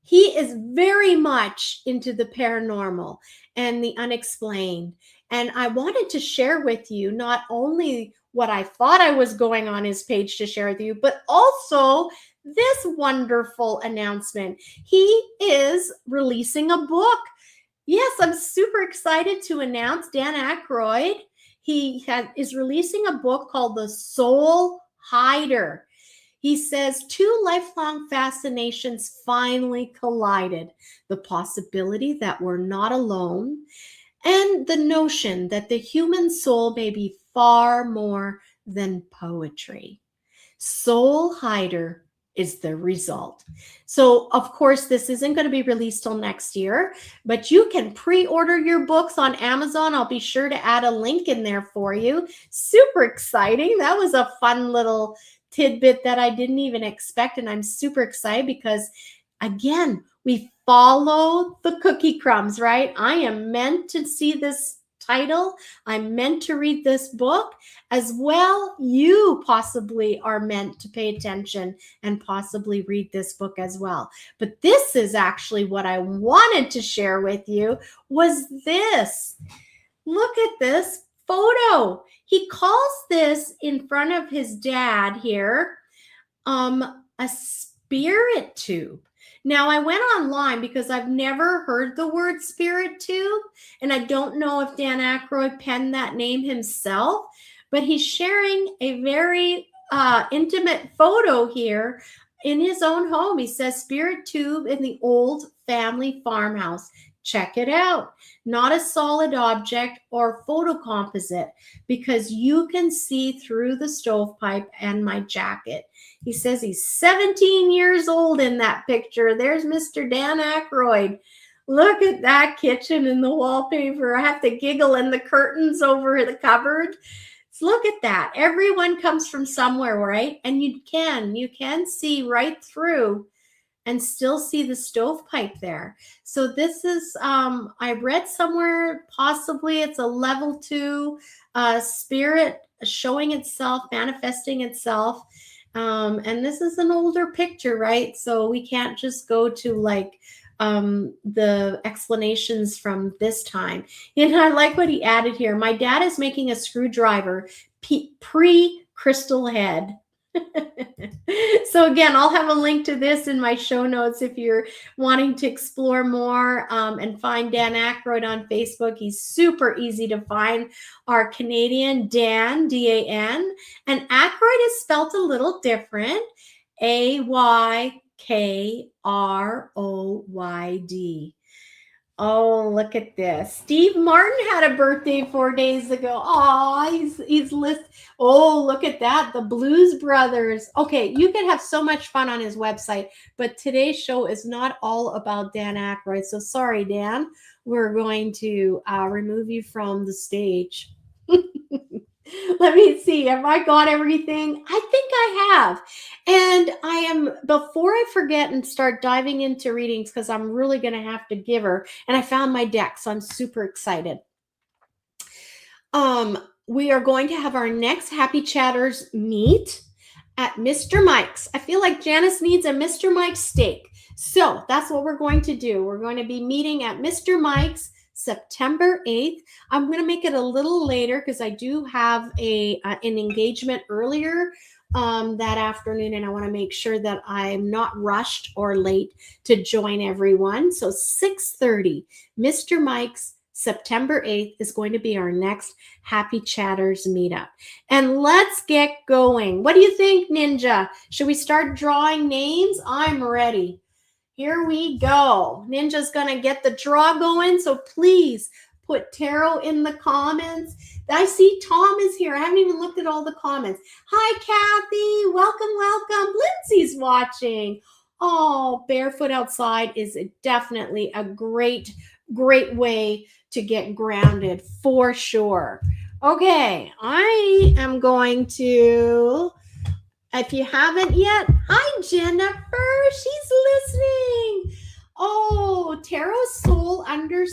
He is very much into the paranormal and the unexplained. And I wanted to share with you not only what I thought I was going on his page to share with you, but also this wonderful announcement. He is releasing a book. Yes, I'm super excited to announce Dan Aykroyd. He is releasing a book called The Soul Hider. He says 2 lifelong fascinations finally collided. The possibility that we're not alone and the notion that the human soul may be far more than poetry. Soul Hider is the result. So, of course, this isn't going to be released till next year, but you can pre-order your books on Amazon. I'll be sure to add a link in there for you. Super exciting. That was a fun little tidbit that I didn't even expect, and I'm super excited because, again, we follow the cookie crumbs, right? I am meant to see this title. I'm meant to read this book as well. You possibly are meant to pay attention and possibly read this book as well. But this is actually what I wanted to share with you was this. Look at this photo. He calls this in front of his dad here, a spirit tube. Now, I went online because I've never heard the word spirit tube, and I don't know if Dan Aykroyd penned that name himself, but he's sharing a very intimate photo here in his own home. He says spirit tube in the old family farmhouse. Check it out. Not a solid object or photocomposite, because you can see through the stovepipe and my jacket. He says he's 17 years old in that picture. There's Mr. Dan Aykroyd. Look at that kitchen and the wallpaper. I have to giggle, and the curtains over the cupboard. Look at that. Everyone comes from somewhere, right? And you can see right through and still see the stovepipe there. So this is, I read somewhere, possibly it's a level 2 spirit showing itself, manifesting itself. And this is an older picture, right? So we can't just go to like the explanations from this time. And I like what he added here. My dad is making a screwdriver pre-crystal head. So again, I'll have a link to this in my show notes if you're wanting to explore more and find Dan Aykroyd on Facebook. He's super easy to find. Our Canadian Dan, D-A-N, and Aykroyd is spelt a little different, A-Y-K-R-O-Y-D. Oh, look at this. Steve Martin had a birthday 4 days ago. Oh, he's listed. Oh, look at that. The Blues Brothers. Okay, you can have so much fun on his website, but today's show is not all about Dan Aykroyd. So sorry, Dan. We're going to remove you from the stage. Let me see. Have I got everything? I think I have. And I am, before I forget and start diving into readings, because I'm really going to have to give her, and I found my deck, so I'm super excited. We are going to have our next Happy Chatters meet at Mr. Mike's. I feel like Janice needs a Mr. Mike's steak. So that's what we're going to do. We're going to be meeting at Mr. Mike's September 8th. I'm going to make it a little later because I do have an engagement earlier that afternoon, and I want to make sure that I'm not rushed or late to join everyone. So 6:30, Mr. Mike's, September 8th is going to be our next Happy Chatters meetup. And let's get going. What do you think, Ninja? Should we start drawing names? I'm ready. Here we go. Ninja's going to get the draw going, so please put tarot in the comments. I see Tom is here. I haven't even looked at all the comments. Hi, Kathy. Welcome. Lindsay's watching. Oh, barefoot outside is definitely a great way to get grounded for sure. Okay, I am going to... If you haven't yet, hi, Jennifer. She's listening. Oh, Tarot Soul _Seeker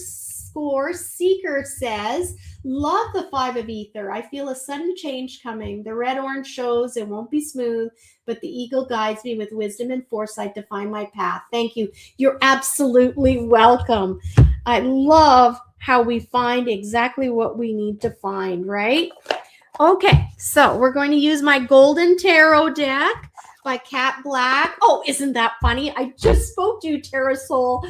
says, love the 5 of Ether. I feel a sudden change coming. The red-orange shows it won't be smooth, but the eagle guides me with wisdom and foresight to find my path. Thank you. You're absolutely welcome. I love how we find exactly what we need to find, right? Okay, so we're going to use my Golden Tarot deck by Cat Black. Oh, isn't that funny? I just spoke to you, Tarot Soul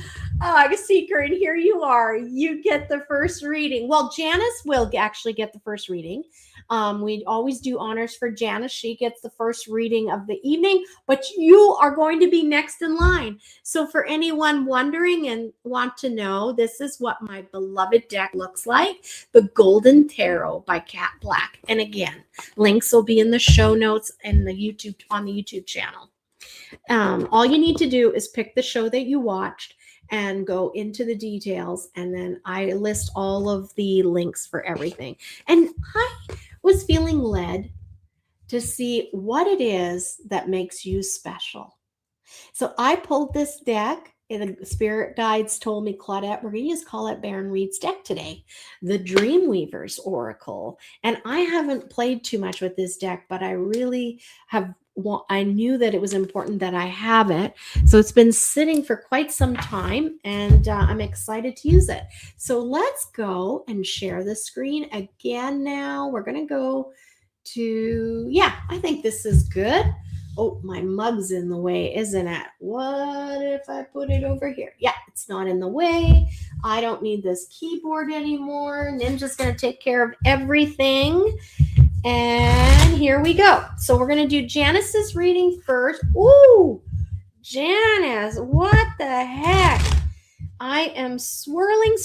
Seeker, and here you are. You get the first reading. Well, Janice will actually get the first reading. We always do honors for Janice. She gets the first reading of the evening, but you are going to be next in line. So for anyone wondering and want to know, this is what my beloved deck looks like. The Golden Tarot by Cat Black. And again, links will be in the show notes and on the YouTube channel. All you need to do is pick the show that you watched and go into the details, and then I list all of the links for everything. And I was feeling led to see what it is that makes you special. So I pulled this deck the spirit guides told me, Claudette, we're going to use Colette Baron-Reid's deck today, the Dreamweaver's Oracle. And I haven't played too much with this deck, but I really have. I knew that it was important that I have it. So it's been sitting for quite some time, and I'm excited to use it. So let's go and share the screen again now. We're going to go to, yeah, I think this is good. Oh, my mug's in the way, isn't it? What if I put it over here? Yeah, it's not in the way. I don't need this keyboard anymore. Ninja's going to take care of everything. And here we go. So we're going to do Janice's reading first. Ooh, Janice, what the heck? I am swirling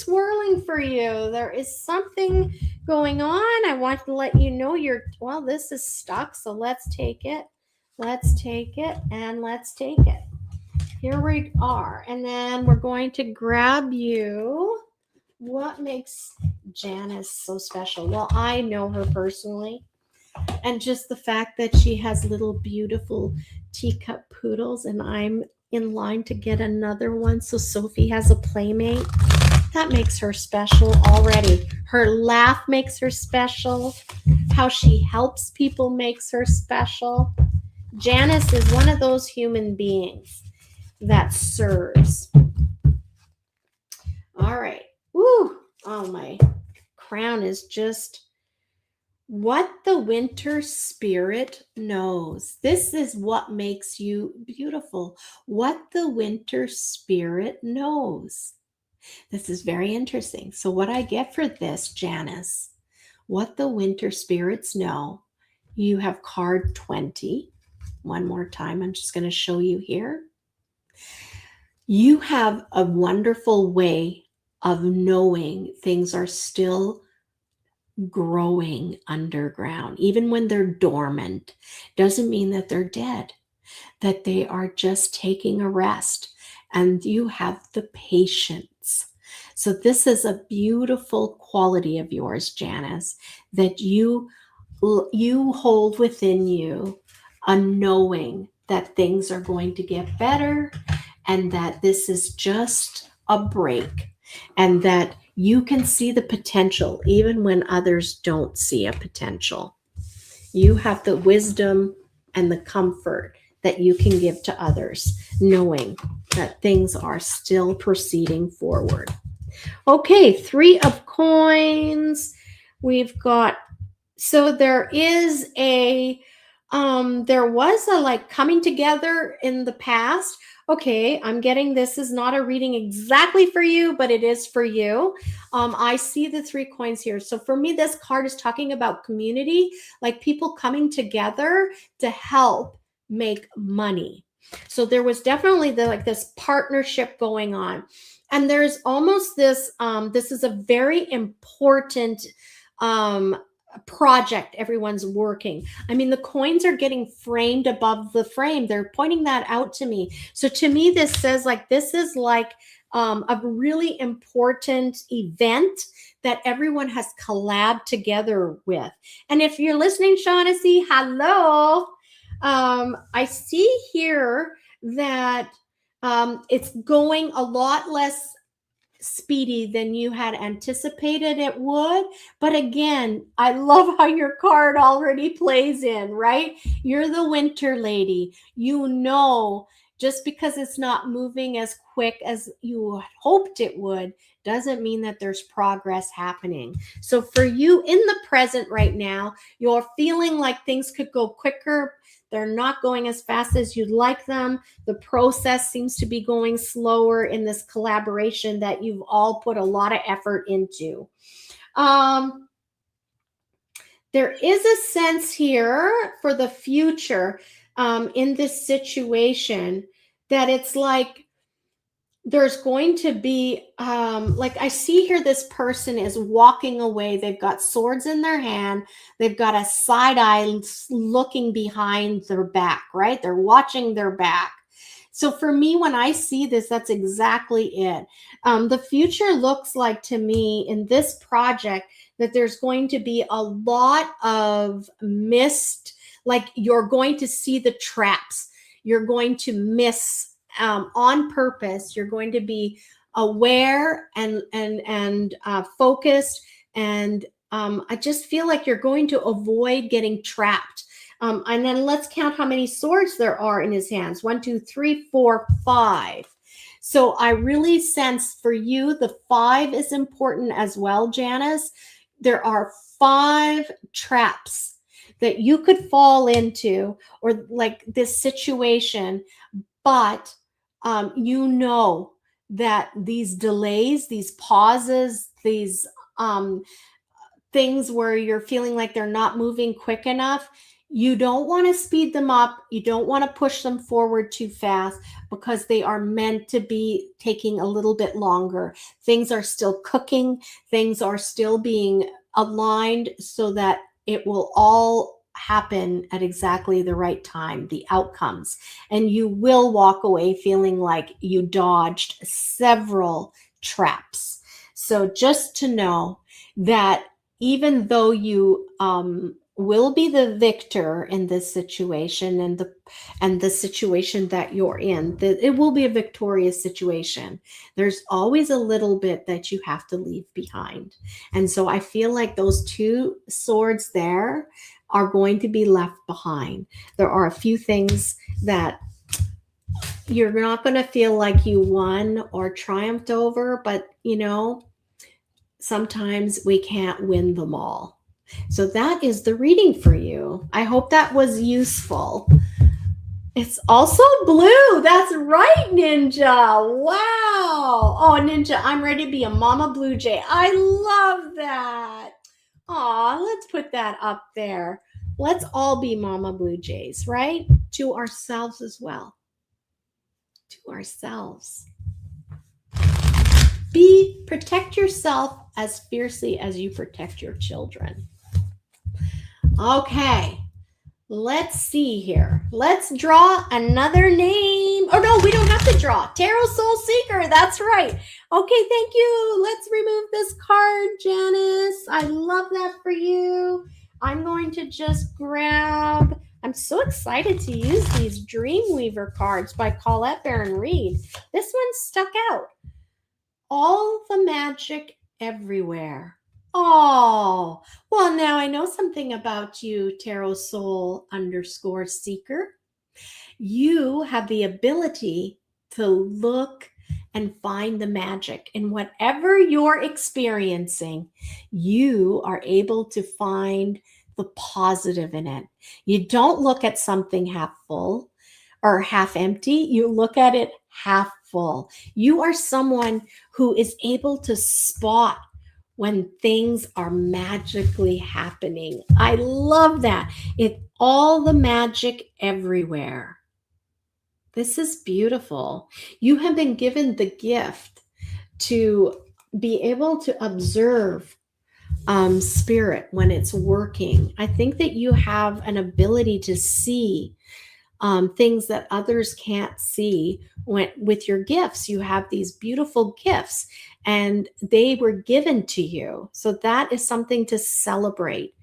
for you. There is something going on. I want to let you know well, this is stuck. So let's take it. Let's take it and let's take it. Here we are. And then we're going to grab you. What makes Janice so special? Well, I know her personally. And just the fact that she has little beautiful teacup poodles, and I'm in line to get another one. So Sophie has a playmate. That makes her special already. Her laugh makes her special. How she helps people makes her special. Janice is one of those human beings that serves. All right. Woo. Oh, my crown is just what the winter spirit knows. This is what makes you beautiful. What the winter spirit knows. This is very interesting. So what I get for this, Janice, what the winter spirits know, you have card 20. One more time, I'm just going to show you here. You have a wonderful way of knowing things are still growing underground. Even when they're dormant, doesn't mean that they're dead, that they are just taking a rest, and you have the patience. So this is a beautiful quality of yours, Janice, that you hold within you a knowing that things are going to get better, and that this is just a break, and that you can see the potential even when others don't see a potential. You have the wisdom and the comfort that you can give to others, knowing that things are still proceeding forward. Okay, 3 of coins. We've got, so there is there was a like coming together in the past. Okay, I'm getting this is not a reading exactly for you, but it is for you. I see the 3 coins here. So for me, this card is talking about community, like people coming together to help make money. So there was definitely this partnership going on. And there's almost this, this is a very important project everyone's working. I mean, the coins are getting framed above the frame. They're pointing that out to me. So to me, this says like, this is like a really important event that everyone has collabed together with. And if you're listening, Shaughnessy, hello. I see here that it's going a lot less speedy than you had anticipated it would. But again, I love how your card already plays in, right? You're the winter lady. You know, just because it's not moving as quick as you hoped it would, doesn't mean that there's progress happening. So for you in the present right now, you're feeling like things could go quicker. They're not going as fast as you'd like them. The process seems to be going slower in this collaboration that you've all put a lot of effort into. There is a sense here for the future in this situation that it's like there's going to be, like I see here, this person is walking away. They've got swords in their hand. They've got a side eye looking behind their back, right? They're watching their back. So for me, when I see this, that's exactly it. The future looks like to me in this project that there's going to be a lot of missed, like you're going to see the traps. You're going to miss on purpose. You're going to be aware and focused, and I just feel like you're going to avoid getting trapped. And then let's count how many swords there are in his hands. 1, 2, 3, 4, 5. So I really sense for you, the 5 is important as well, Janice. There are 5 traps that you could fall into, or like this situation, but you know that these delays, these pauses, these things where you're feeling like they're not moving quick enough, you don't want to speed them up. You don't want to push them forward too fast, because they are meant to be taking a little bit longer. Things are still cooking. Things are still being aligned so that it will all happen at exactly the right time, the outcomes. And you will walk away feeling like you dodged several traps. So just to know that even though you will be the victor in this situation, and the situation that you're in, it will be a victorious situation. There's always a little bit that you have to leave behind. And so I feel like those 2 swords there are going to be left behind. There are a few things that you're not going to feel like you won or triumphed over, but sometimes we can't win them all. So that is the reading for you. I hope that was useful. It's also blue. That's right, Ninja. Wow. Oh, Ninja, I'm ready to be a mama blue jay. I love that. Aw, let's put that up there. Let's all be mama blue jays, right? To ourselves as well. To ourselves. Protect yourself as fiercely as you protect your children. Okay, let's see here. Let's draw another name. Oh no, we don't have to draw. Tarot Soul Seeker, that's right. Okay, thank you. Let's remove this card, Janice. I love that for you. I'm going to just grab, I'm so excited to use these Dreamweaver cards by Colette Baron-Reid. This one stuck out. All the magic everywhere. Oh, well, now I know something about you, Tarot Soul _Seeker. You have the ability to look and find the magic in whatever you're experiencing. You are able to find the positive in it. You don't look at something half full or half empty. You look at it half full. You are someone who is able to spot when things are magically happening. I love that. It's all the magic everywhere. This is beautiful. You have been given the gift to be able to observe spirit when it's working. I think that you have an ability to see things that others can't see with your gifts. You have these beautiful gifts and they were given to you. So that is something to celebrate,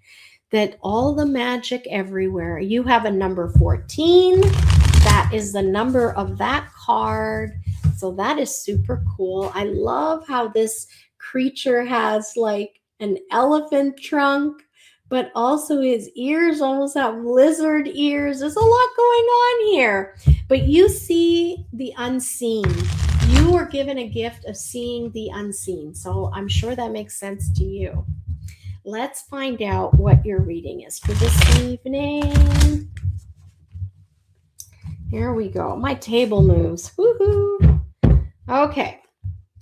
that all the magic everywhere. You have a number 14. That is the number of that card. So that is super cool. I love how this creature has like an elephant trunk, but also his ears almost have lizard ears. There's a lot going on here. But you see the unseen. You were given a gift of seeing the unseen. So I'm sure that makes sense to you. Let's find out what your reading is for this evening. Here we go. My table moves. Woohoo. Okay.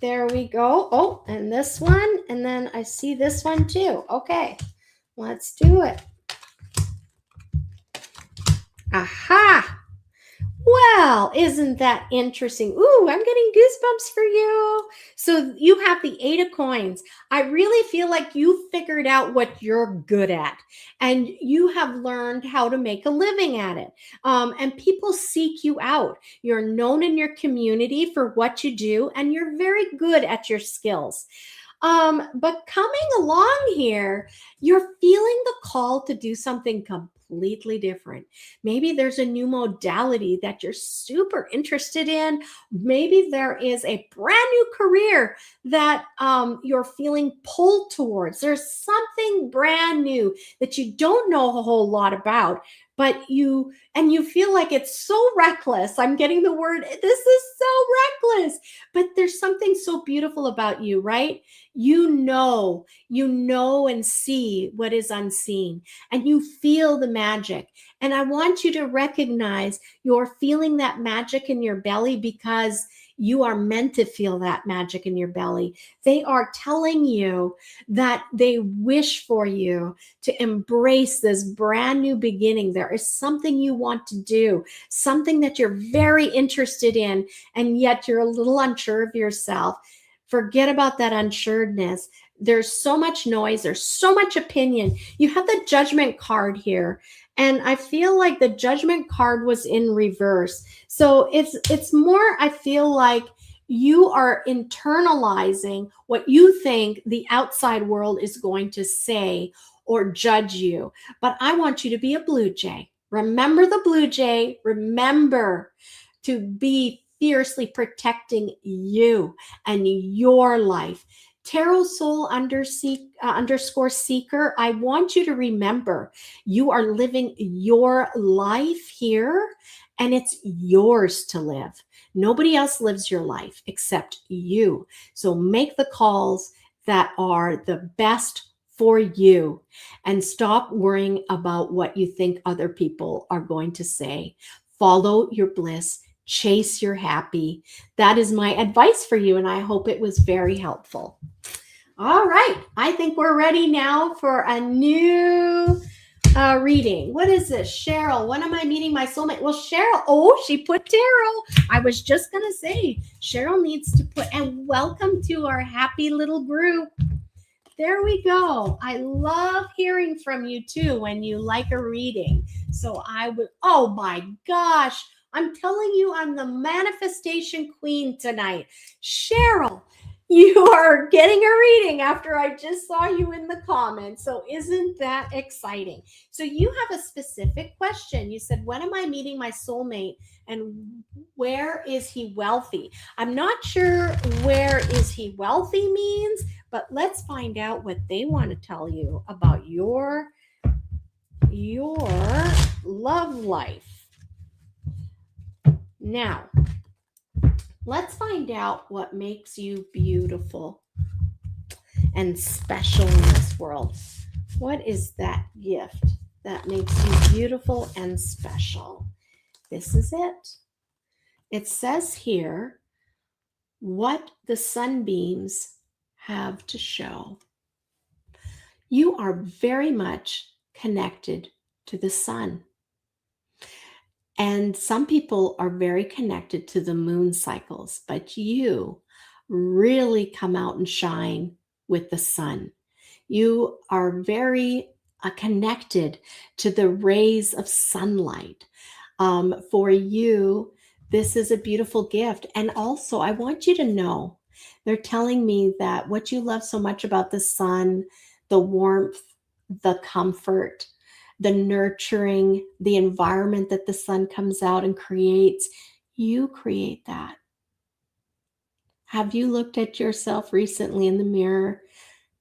There we go. Oh, and this one. And then I see this one too. Okay. Let's do it. Aha! Well, isn't that interesting? Ooh, I'm getting goosebumps for you. So you have the 8 of coins. I really feel like you figured out what you're good at and you have learned how to make a living at it. And people seek you out. You're known in your community for what you do and you're very good at your skills. But coming along here, you're feeling the call to do something completely completely different. Maybe there's a new modality that you're super interested in. Maybe there is a brand new career that you're feeling pulled towards. There's something brand new that you don't know a whole lot about, but you feel like it's so reckless. I'm getting the word, this is so reckless, but there's something so beautiful about you, right? You know and see what is unseen, and you feel the magic. And I want you to recognize you're feeling that magic in your belly because you are meant to feel that magic in your belly. They are telling you that they wish for you to embrace this brand new beginning. There is something you want to do, something that you're very interested in, and yet you're a little unsure of yourself. Forget about that unsureness. There's so much noise. There's so much opinion. You have the Judgment card here. And I feel like the Judgment card was in reverse. So it's more, I feel like you are internalizing what you think the outside world is going to say or judge you. But I want you to be a blue jay. Remember the blue jay. Remember to be fiercely protecting you and your life. Tarot Soul underscore seeker, I want you to remember you are living your life here, and it's yours to live. Nobody else lives your life except you. So make the calls that are the best for you and stop worrying about what you think other people are going to say. Follow your bliss. Chase your happy. That is my advice for you, and I hope it was very helpful. All right, I think we're ready now for a new reading. What is this? Cheryl, when am I meeting my soulmate? Well, Cheryl, oh, she put tarot. I was just going to say, Cheryl needs to put, and welcome to our happy little group. There we go. I love hearing from you too when you like a reading. So I would, oh my gosh, I'm telling you, I'm the manifestation queen tonight. Cheryl, you are getting a reading after I just saw you in the comments. So isn't that exciting? So you have a specific question. You said, when am I meeting my soulmate and where is he wealthy? I'm not sure where is he wealthy means, but let's find out what they want to tell you about your love life. Now, let's find out what makes you beautiful and special in this world. What is that gift that makes you beautiful and special? This is it. It says here what the sunbeams have to show. You are very much connected to the sun. And some people are very connected to the moon cycles, but you really come out and shine with the sun. You are very connected to the rays of sunlight. For you, this is a beautiful gift. And also, I want you to know, they're telling me that what you love so much about the sun, the warmth, the comfort, the nurturing, the environment that the sun comes out and creates, you create that. Have you looked at yourself recently in the mirror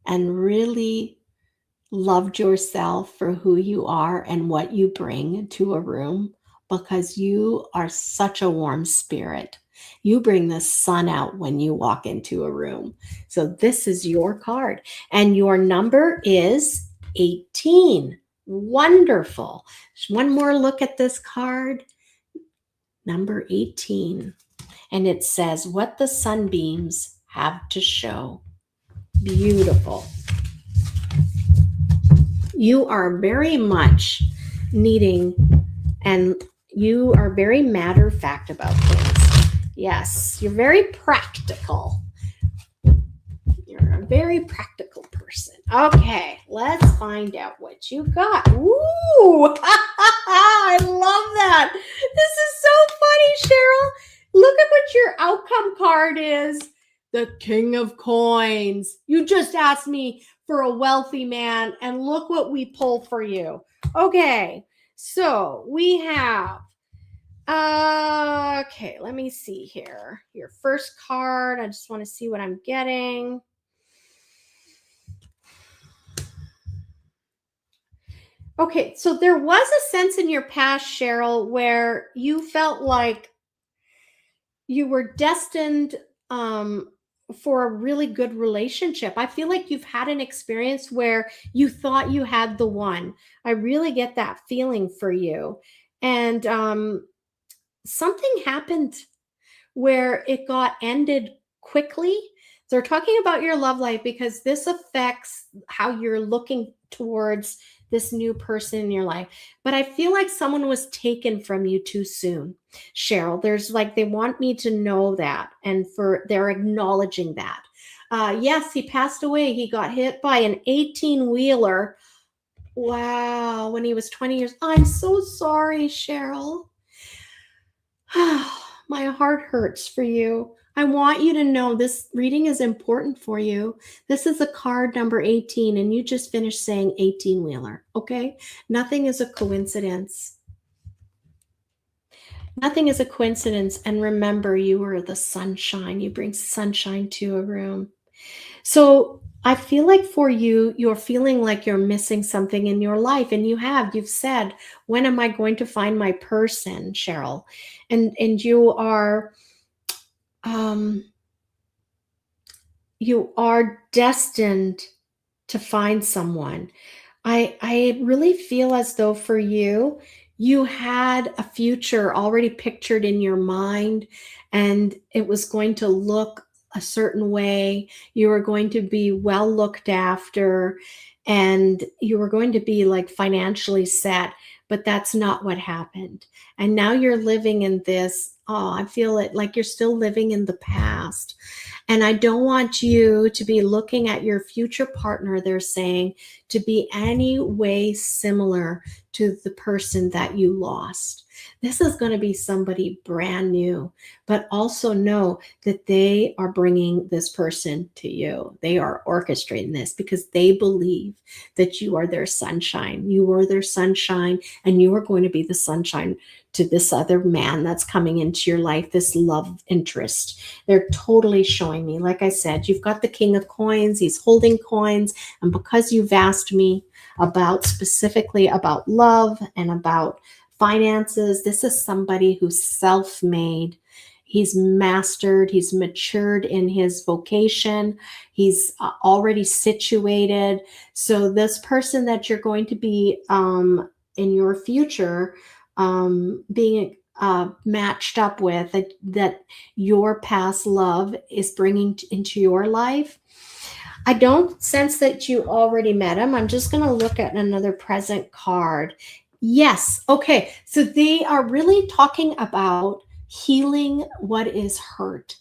and really loved yourself for who you are and what you bring to a room? Because you are such a warm spirit. You bring the sun out when you walk into a room. So this is your card. And your number is 18. Wonderful. One more look at this card. Number 18. And it says, what the sunbeams have to show. Beautiful. You are very much needing, and you are very matter of fact about things. Yes, you're very practical. You're a very practical person. Okay, let's find out what you got. Ooh, I love that. This is so funny, Cheryl. Look at what your outcome card is. The King of Coins. You just asked me for a wealthy man, and look what we pull for you. Okay, So we have, okay, let me see here. Your first card. I just want to see what I'm getting. Okay, so there was a sense in your past, Cheryl, where you felt like you were destined for a really good relationship. I feel like you've had an experience where you thought you had the one. I really get that feeling for you. And something happened where it got ended quickly. So we're talking about your love life because this affects how you're looking towards this new person in your life. But I feel like someone was taken from you too soon, Cheryl. There's like, they want me to know that, and they're acknowledging that. Yes, he passed away. He got hit by an 18-wheeler. Wow, when he was 20 years. I'm so sorry, Cheryl. My heart hurts for you. I want you to know this reading is important for you. This is a card number 18, and you just finished saying 18-wheeler, okay? Nothing is a coincidence. Nothing is a coincidence. And remember, you are the sunshine. You bring sunshine to a room. So I feel like for you, you're feeling like you're missing something in your life. And you've said, when am I going to find my person, Cheryl? And you are destined to find someone. I really feel as though for you, you had a future already pictured in your mind, and it was going to look a certain way. You were going to be well looked after, and you were going to be like financially set, but that's not what happened. And now you're living in this. Oh, I feel it like you're still living in the past. And I don't want you to be looking at your future partner, they're saying, to be any way similar to the person that you lost. This is going to be somebody brand new, but also know that they are bringing this person to you. They are orchestrating this because they believe that you are their sunshine. You are their sunshine, and you are going to be the sunshine to this other man that's coming into your life, this love interest. They're totally showing me, like I said, you've got the King of Coins, he's holding coins. And because you've asked me about specifically about love and about finances, this is somebody who's self-made. He's mastered, he's matured in his vocation, he's already situated. So this person that you're going to be in your future being matched up with, that your past love is bringing into your life. I don't sense that you already met him. I'm just going to look at another present card. Yes. Okay. So they are really talking about healing what is hurt,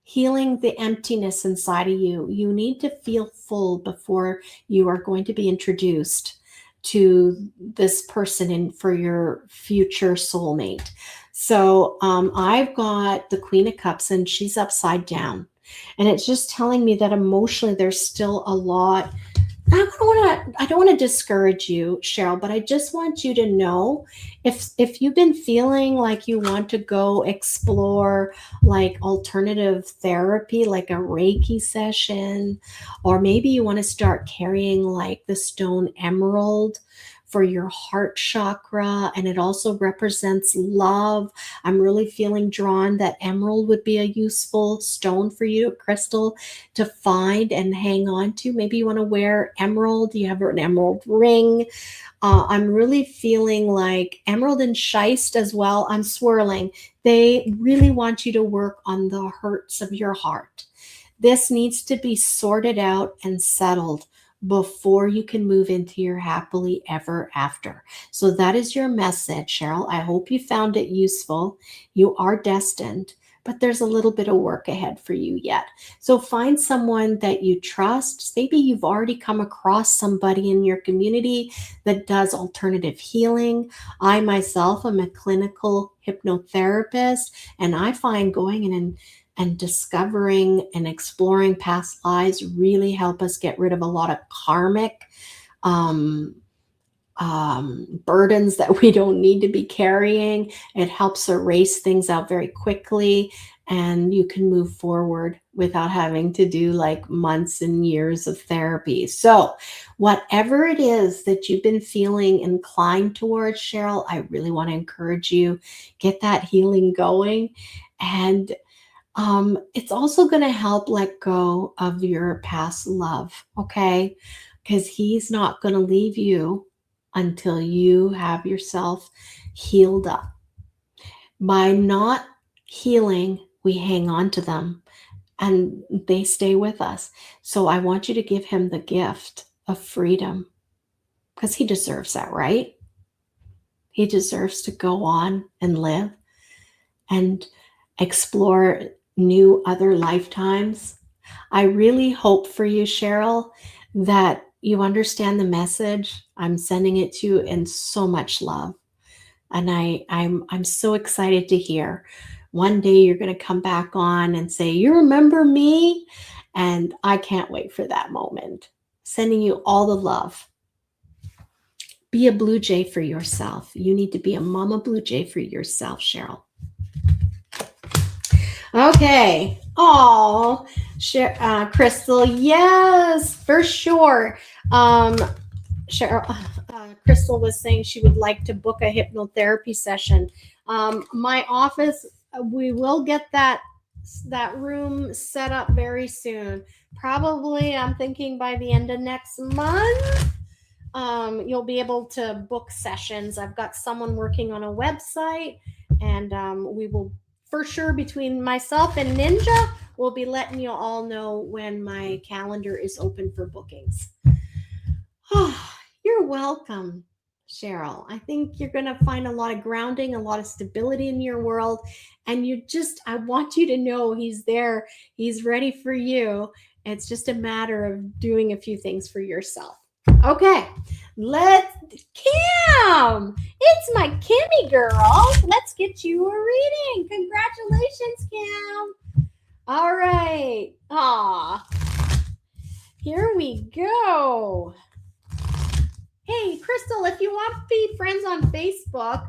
healing the emptiness inside of you. You need to feel full before you are going to be introduced to this person and for your future soulmate. So I've got the Queen of Cups, and she's upside down. And it's just telling me that emotionally there's still a lot. I don't want to discourage you, Cheryl, but I just want you to know, if you've been feeling like you want to go explore like alternative therapy, like a Reiki session, or maybe you want to start carrying like the stone emerald for your heart chakra, and it also represents love. I'm really feeling drawn that emerald would be a useful stone for you, a crystal to find and hang on to. Maybe you want to wear emerald. You have an emerald ring. I'm really feeling like emerald and schist as well. I'm swirling. They really want you to work on the hurts of your heart. This needs to be sorted out and settled before you can move into your happily ever after. So that is your message, Cheryl. I hope you found it useful. You are destined, but there's a little bit of work ahead for you yet. So find someone that you trust. Maybe you've already come across somebody in your community that does alternative healing. I myself am a clinical hypnotherapist, and I find going in and discovering and exploring past lives really help us get rid of a lot of karmic burdens that we don't need to be carrying. It helps erase things out very quickly, and you can move forward without having to do like months and years of therapy. So, whatever it is that you've been feeling inclined towards, Cheryl, I really want to encourage you, get that healing going. And it's also going to help let go of your past love, okay? Because he's not going to leave you until you have yourself healed up. By not healing, we hang on to them and they stay with us. So I want you to give him the gift of freedom because he deserves that, right? He deserves to go on and live and explore new other lifetimes. I really hope for you, Cheryl, that you understand the message. I'm sending it to you in so much love. And I'm so excited to hear. One day you're going to come back on and say, "You remember me?" And I can't wait for that moment. Sending you all the love. Be a blue jay for yourself. You need to be a mama blue jay for yourself, Cheryl. Okay. Oh, Crystal. Yes, for sure. Cheryl, Crystal was saying she would like to book a hypnotherapy session. My office, we will get that room set up very soon. Probably, I'm thinking by the end of next month. You'll be able to book sessions. I've got someone working on a website, and we will, for sure, between myself and Ninja, we'll be letting you all know when my calendar is open for bookings. Oh, you're welcome, Cheryl. I think you're going to find a lot of grounding, a lot of stability in your world. And I want you to know he's there. He's ready for you. It's just a matter of doing a few things for yourself. Okay, Kim, it's my Kimmy girl. Let's get you a reading. Congratulations, Kim. All right. Here we go. Hey, Crystal, if you want to be friends on Facebook,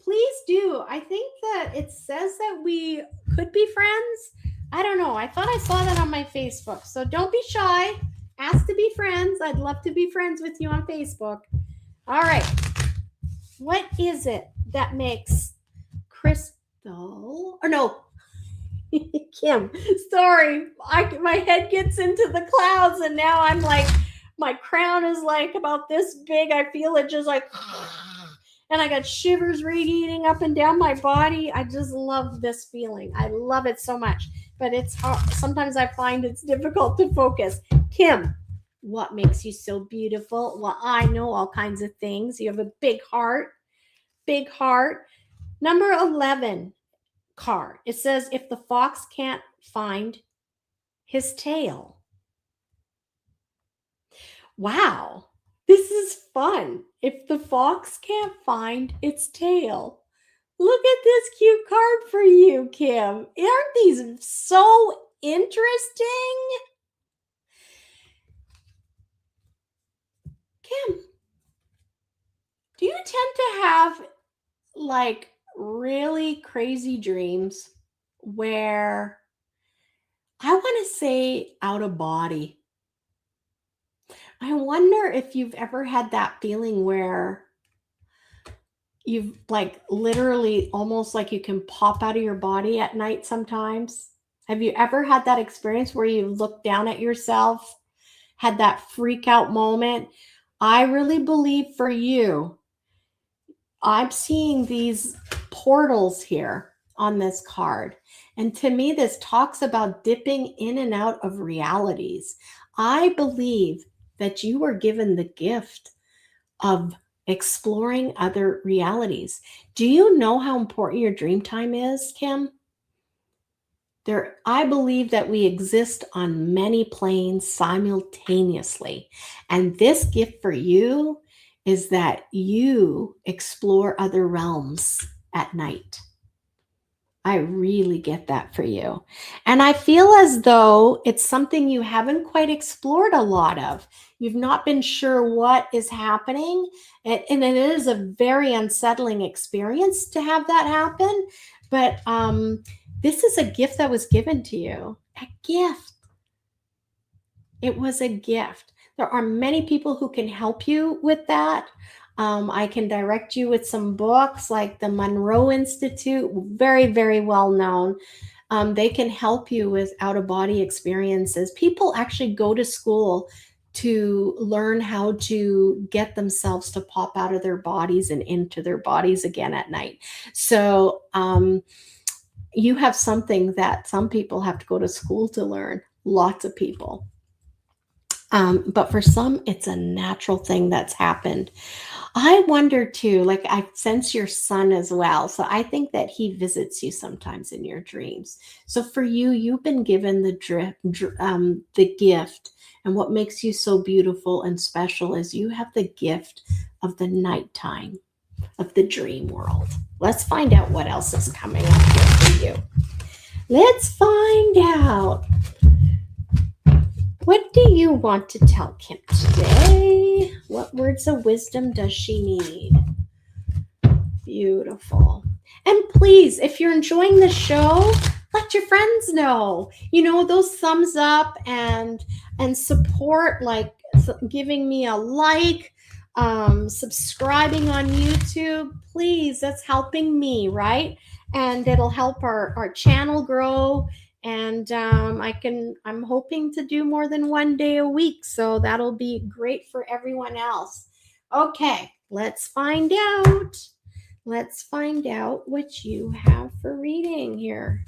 please do. I think that it says that we could be friends. I don't know. I thought I saw that on my Facebook. So don't be shy. Ask to be friends. I'd love to be friends with you on Facebook. All right. What is it that makes Crystal, or no, Kim, sorry. My head gets into the clouds and now I'm like, my crown is like about this big. I feel it just like, and I got shivers radiating up and down my body. I just love this feeling. I love it so much, but it's hard. Sometimes I find it's difficult to focus. Kim, what makes you so beautiful? Well, I know all kinds of things. You have a big heart, big heart. Number 11 card. It says, if the fox can't find his tail. Wow, this is fun. If the fox can't find its tail. Look at this cute card for you, Kim. Aren't these so interesting? Kim, do you tend to have like really crazy dreams where, I want to say, out of body? I wonder if you've ever had that feeling where you've like literally almost like you can pop out of your body at night sometimes. Have you ever had that experience where you look down at yourself, had that freak out moment? I really believe for you, I'm seeing these portals here on this card. And to me, this talks about dipping in and out of realities. I believe that you were given the gift of exploring other realities. Do you know how important your dream time is, Kim? I believe that we exist on many planes simultaneously. And this gift for you is that you explore other realms at night. I really get that for you. And I feel as though it's something you haven't quite explored a lot of. You've not been sure what is happening. And it is a very unsettling experience to have that happen. But this is a gift that was given to you. A gift. It was a gift. There are many people who can help you with that. I can direct you with some books like the Monroe Institute, very, very well known. They can help you with out of body experiences. People actually go to school to learn how to get themselves to pop out of their bodies and into their bodies again at night. So you have something that some people have to go to school to learn, lots of people. But for some, it's a natural thing that's happened. I wonder too, like I sense your son as well. So I think that he visits you sometimes in your dreams. So for you, you've been given the gift. And what makes you so beautiful and special is you have the gift of the nighttime, of the dream world. Let's find out what else is coming up here for you. Let's find out. What do you want to tell Kim today? What words of wisdom does she need? Beautiful. And please, if you're enjoying the show, let your friends know. You know, those thumbs up and support, like giving me a like, subscribing on YouTube. Please, that's helping me, right? And it'll help our channel grow. And I'm hoping to do more than one day a week. So that'll be great for everyone else. Okay, let's find out. Let's find out what you have for reading here.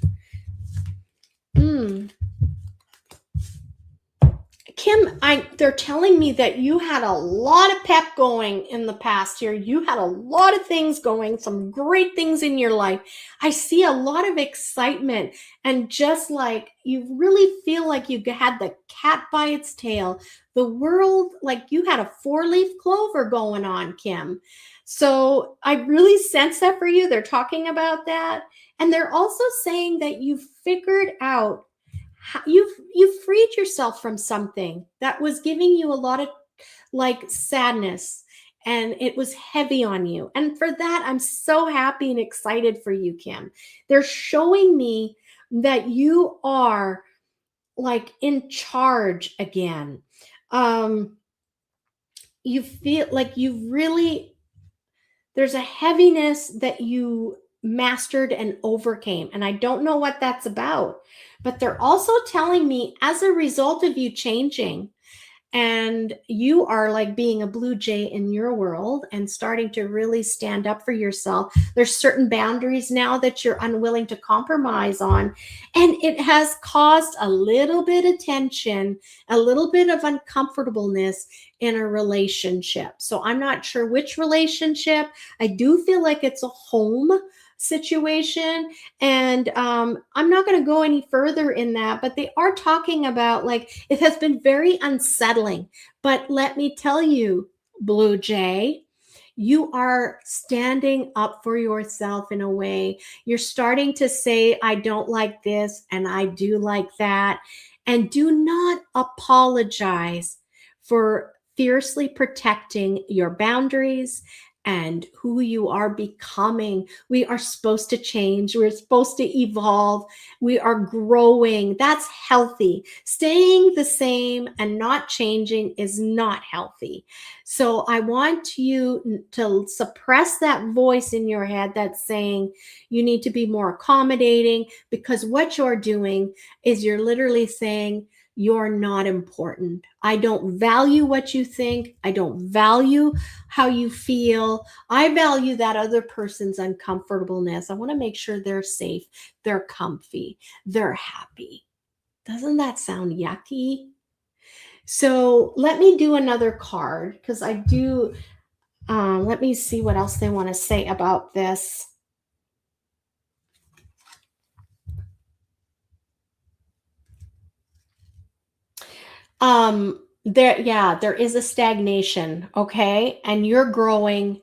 Kim, they're telling me that you had a lot of pep going in the past year. You had a lot of things going, some great things in your life. I see a lot of excitement, and just like you really feel like you had the cat by its tail. The world, like you had a 4-leaf clover going on, Kim. So I really sense that for you. They're talking about that. And they're also saying that you figured out you've freed yourself from something that was giving you a lot of like sadness, and it was heavy on you. And for that, I'm so happy and excited for you, Kim. They're showing me that you are like in charge again. You feel like there's a heaviness that you mastered and overcame. And I don't know what that's about, but they're also telling me as a result of you changing, and you are like being a blue jay in your world and starting to really stand up for yourself. There's certain boundaries now that you're unwilling to compromise on. And it has caused a little bit of tension, a little bit of uncomfortableness in a relationship. So I'm not sure which relationship. I do feel like it's a home situation, and I'm not going to go any further in that, but they are talking about like it has been very unsettling. But let me tell you, Blue Jay, you are standing up for yourself in a way. You're starting to say, I don't like this and I do like that. And do not apologize for fiercely protecting your boundaries and who you are becoming. We are supposed to change. We're supposed to evolve. We are growing. That's healthy. Staying the same and not changing is not healthy. So I want you to suppress that voice in your head that's saying you need to be more accommodating, because what you're doing is you're literally saying, you're not important. I don't value what you think. I don't value how you feel. I value that other person's uncomfortableness. I want to make sure they're safe, they're comfy, they're happy. Doesn't that sound yucky? So let me do another card, because I do. Let me see what else they want to say about this. There is a stagnation, okay? And you're growing.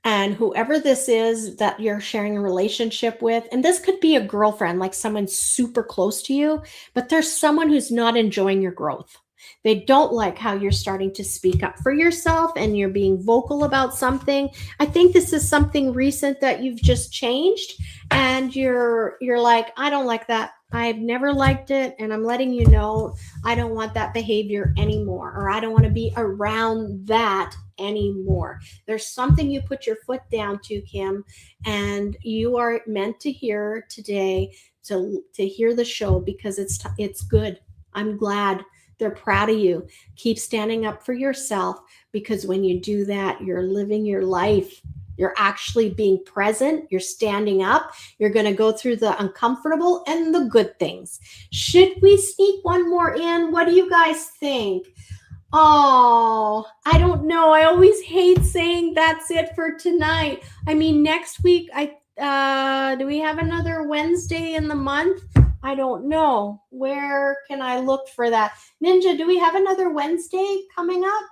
And whoever this is that you're sharing a relationship with, and this could be a girlfriend, like someone super close to you, but there's someone who's not enjoying your growth. They don't like how you're starting to speak up for yourself and you're being vocal about something. I think this is something recent that you've just changed, and you're like, I don't like that. I've never liked it, and I'm letting you know I don't want that behavior anymore, or I don't want to be around that anymore. There's something you put your foot down to, Kim, and you are meant to hear today, to hear the show, because it's good. I'm glad. They're proud of you. Keep standing up for yourself, because when you do that, you're living your life. You're actually being present. You're standing up. You're going to go through the uncomfortable and the good things. Should we sneak one more in? What do you guys think? Oh, I don't know. I always hate saying that's it for tonight. I mean, next week, do we have another Wednesday in the month? I don't know. Where can I look for that? Ninja, do we have another Wednesday coming up?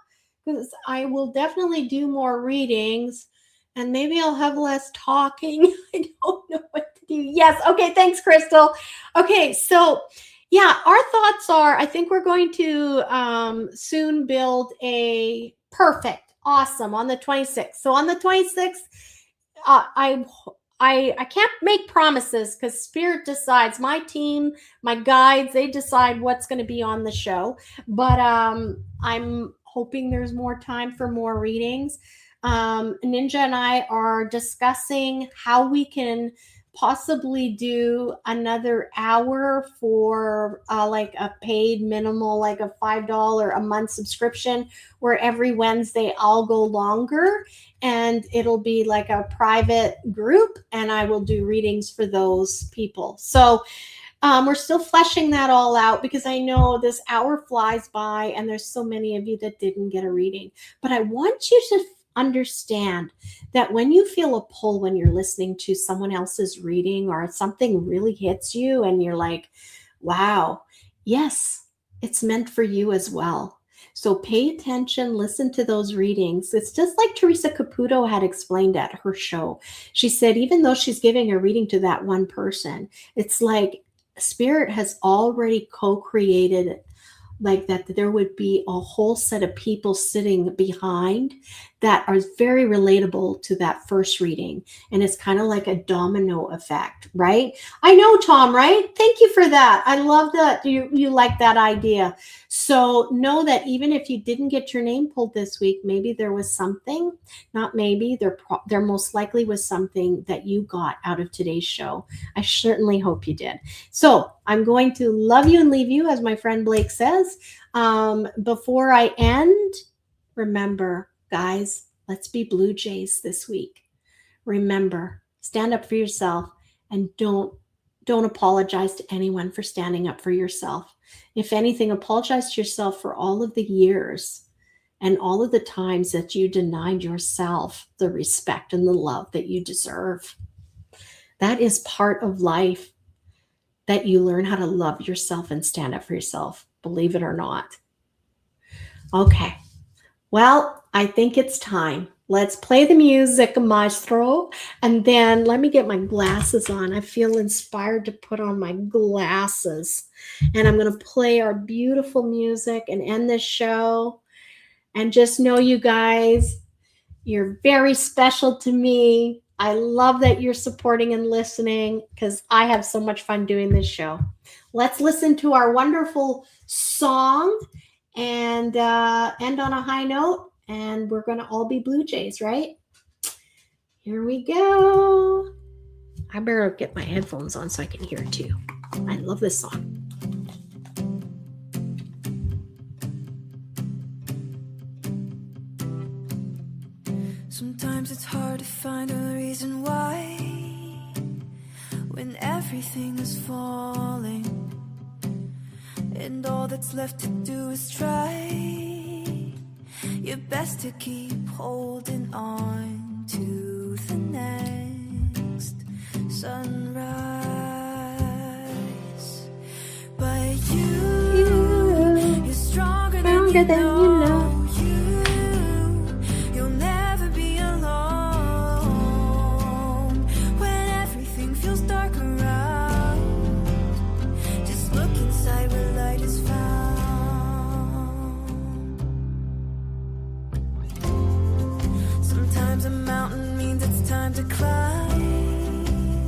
Because I will definitely do more readings, and maybe I'll have less talking. I don't know what to do. Yes. Okay. Thanks, Crystal. Okay. So yeah, our thoughts are, I think we're going to soon build a perfect, awesome on the 26th. So on the 26th, I can't make promises because Spirit decides. My team, my guides, they decide what's going to be on the show. But I'm hoping there's more time for more readings. Ninja and I are discussing how we can possibly do another hour for like a paid minimal, like a $5 a month subscription, where every Wednesday I'll go longer, and it'll be like a private group, and I will do readings for those people. So we're still fleshing that all out, because I know this hour flies by and there's so many of you that didn't get a reading. But I want you to understand that when you feel a pull when you're listening to someone else's reading, or something really hits you and you're like, wow, yes, it's meant for you as well. So pay attention, listen to those readings. It's just like Teresa Caputo had explained at her show. She said, even though she's giving a reading to that one person, it's like Spirit has already co-created, like that there would be a whole set of people sitting behind that are very relatable to that first reading. And it's kind of like a domino effect, right? I know, Tom, right? Thank you for that. I love that you like that idea. So know that even if you didn't get your name pulled this week, maybe there was something, not maybe, there most likely was something that you got out of today's show. I certainly hope you did. So I'm going to love you and leave you, as my friend Blake says. Before I end, remember, guys, let's be Blue Jays this week. Remember, stand up for yourself, and don't apologize to anyone for standing up for yourself. If anything, apologize to yourself for all of the years and all of the times that you denied yourself the respect and the love that you deserve. That is part of life, that you learn how to love yourself and stand up for yourself, believe it or not. Okay. Well, I think it's time. Let's play the music, maestro, and then let me get my glasses on. I feel inspired to put on my glasses, and I'm going to play our beautiful music and end this show. And just know, you guys, you're very special to me. I love that you're supporting and listening, because I have so much fun doing this show. Let's listen to our wonderful song and end on a high note. And we're going to all be Blue Jays, right? Here we go. I better get my headphones on so I can hear it too. I love this song. Sometimes it's hard to find a reason why, when everything is falling and all that's left to do is try your best to keep holding on to the next sunrise. But you're stronger than you know. You'll never be alone. on to climb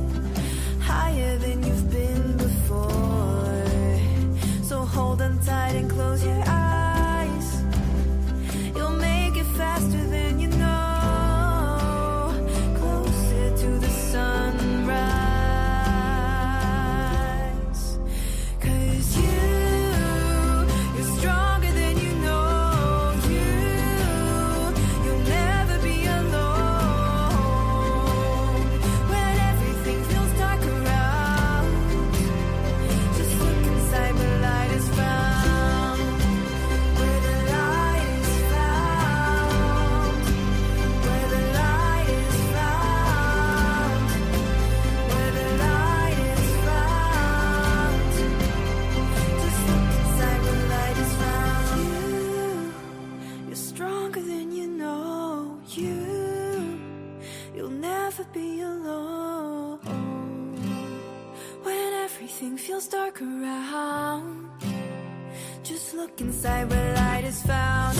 higher than you've been before. So hold on tight and close your eyes. You'll make it faster than you know. Closer to the sunrise. 'Cause you're stronger than you know. You'll never be alone. When everything feels dark around, just look inside where light is found. Where the light is found. Where the light is found. Where the light is found. Just look inside where light is found. You're stronger than you know. You'll never be alone. When everything feels dark around, just look inside where light is found.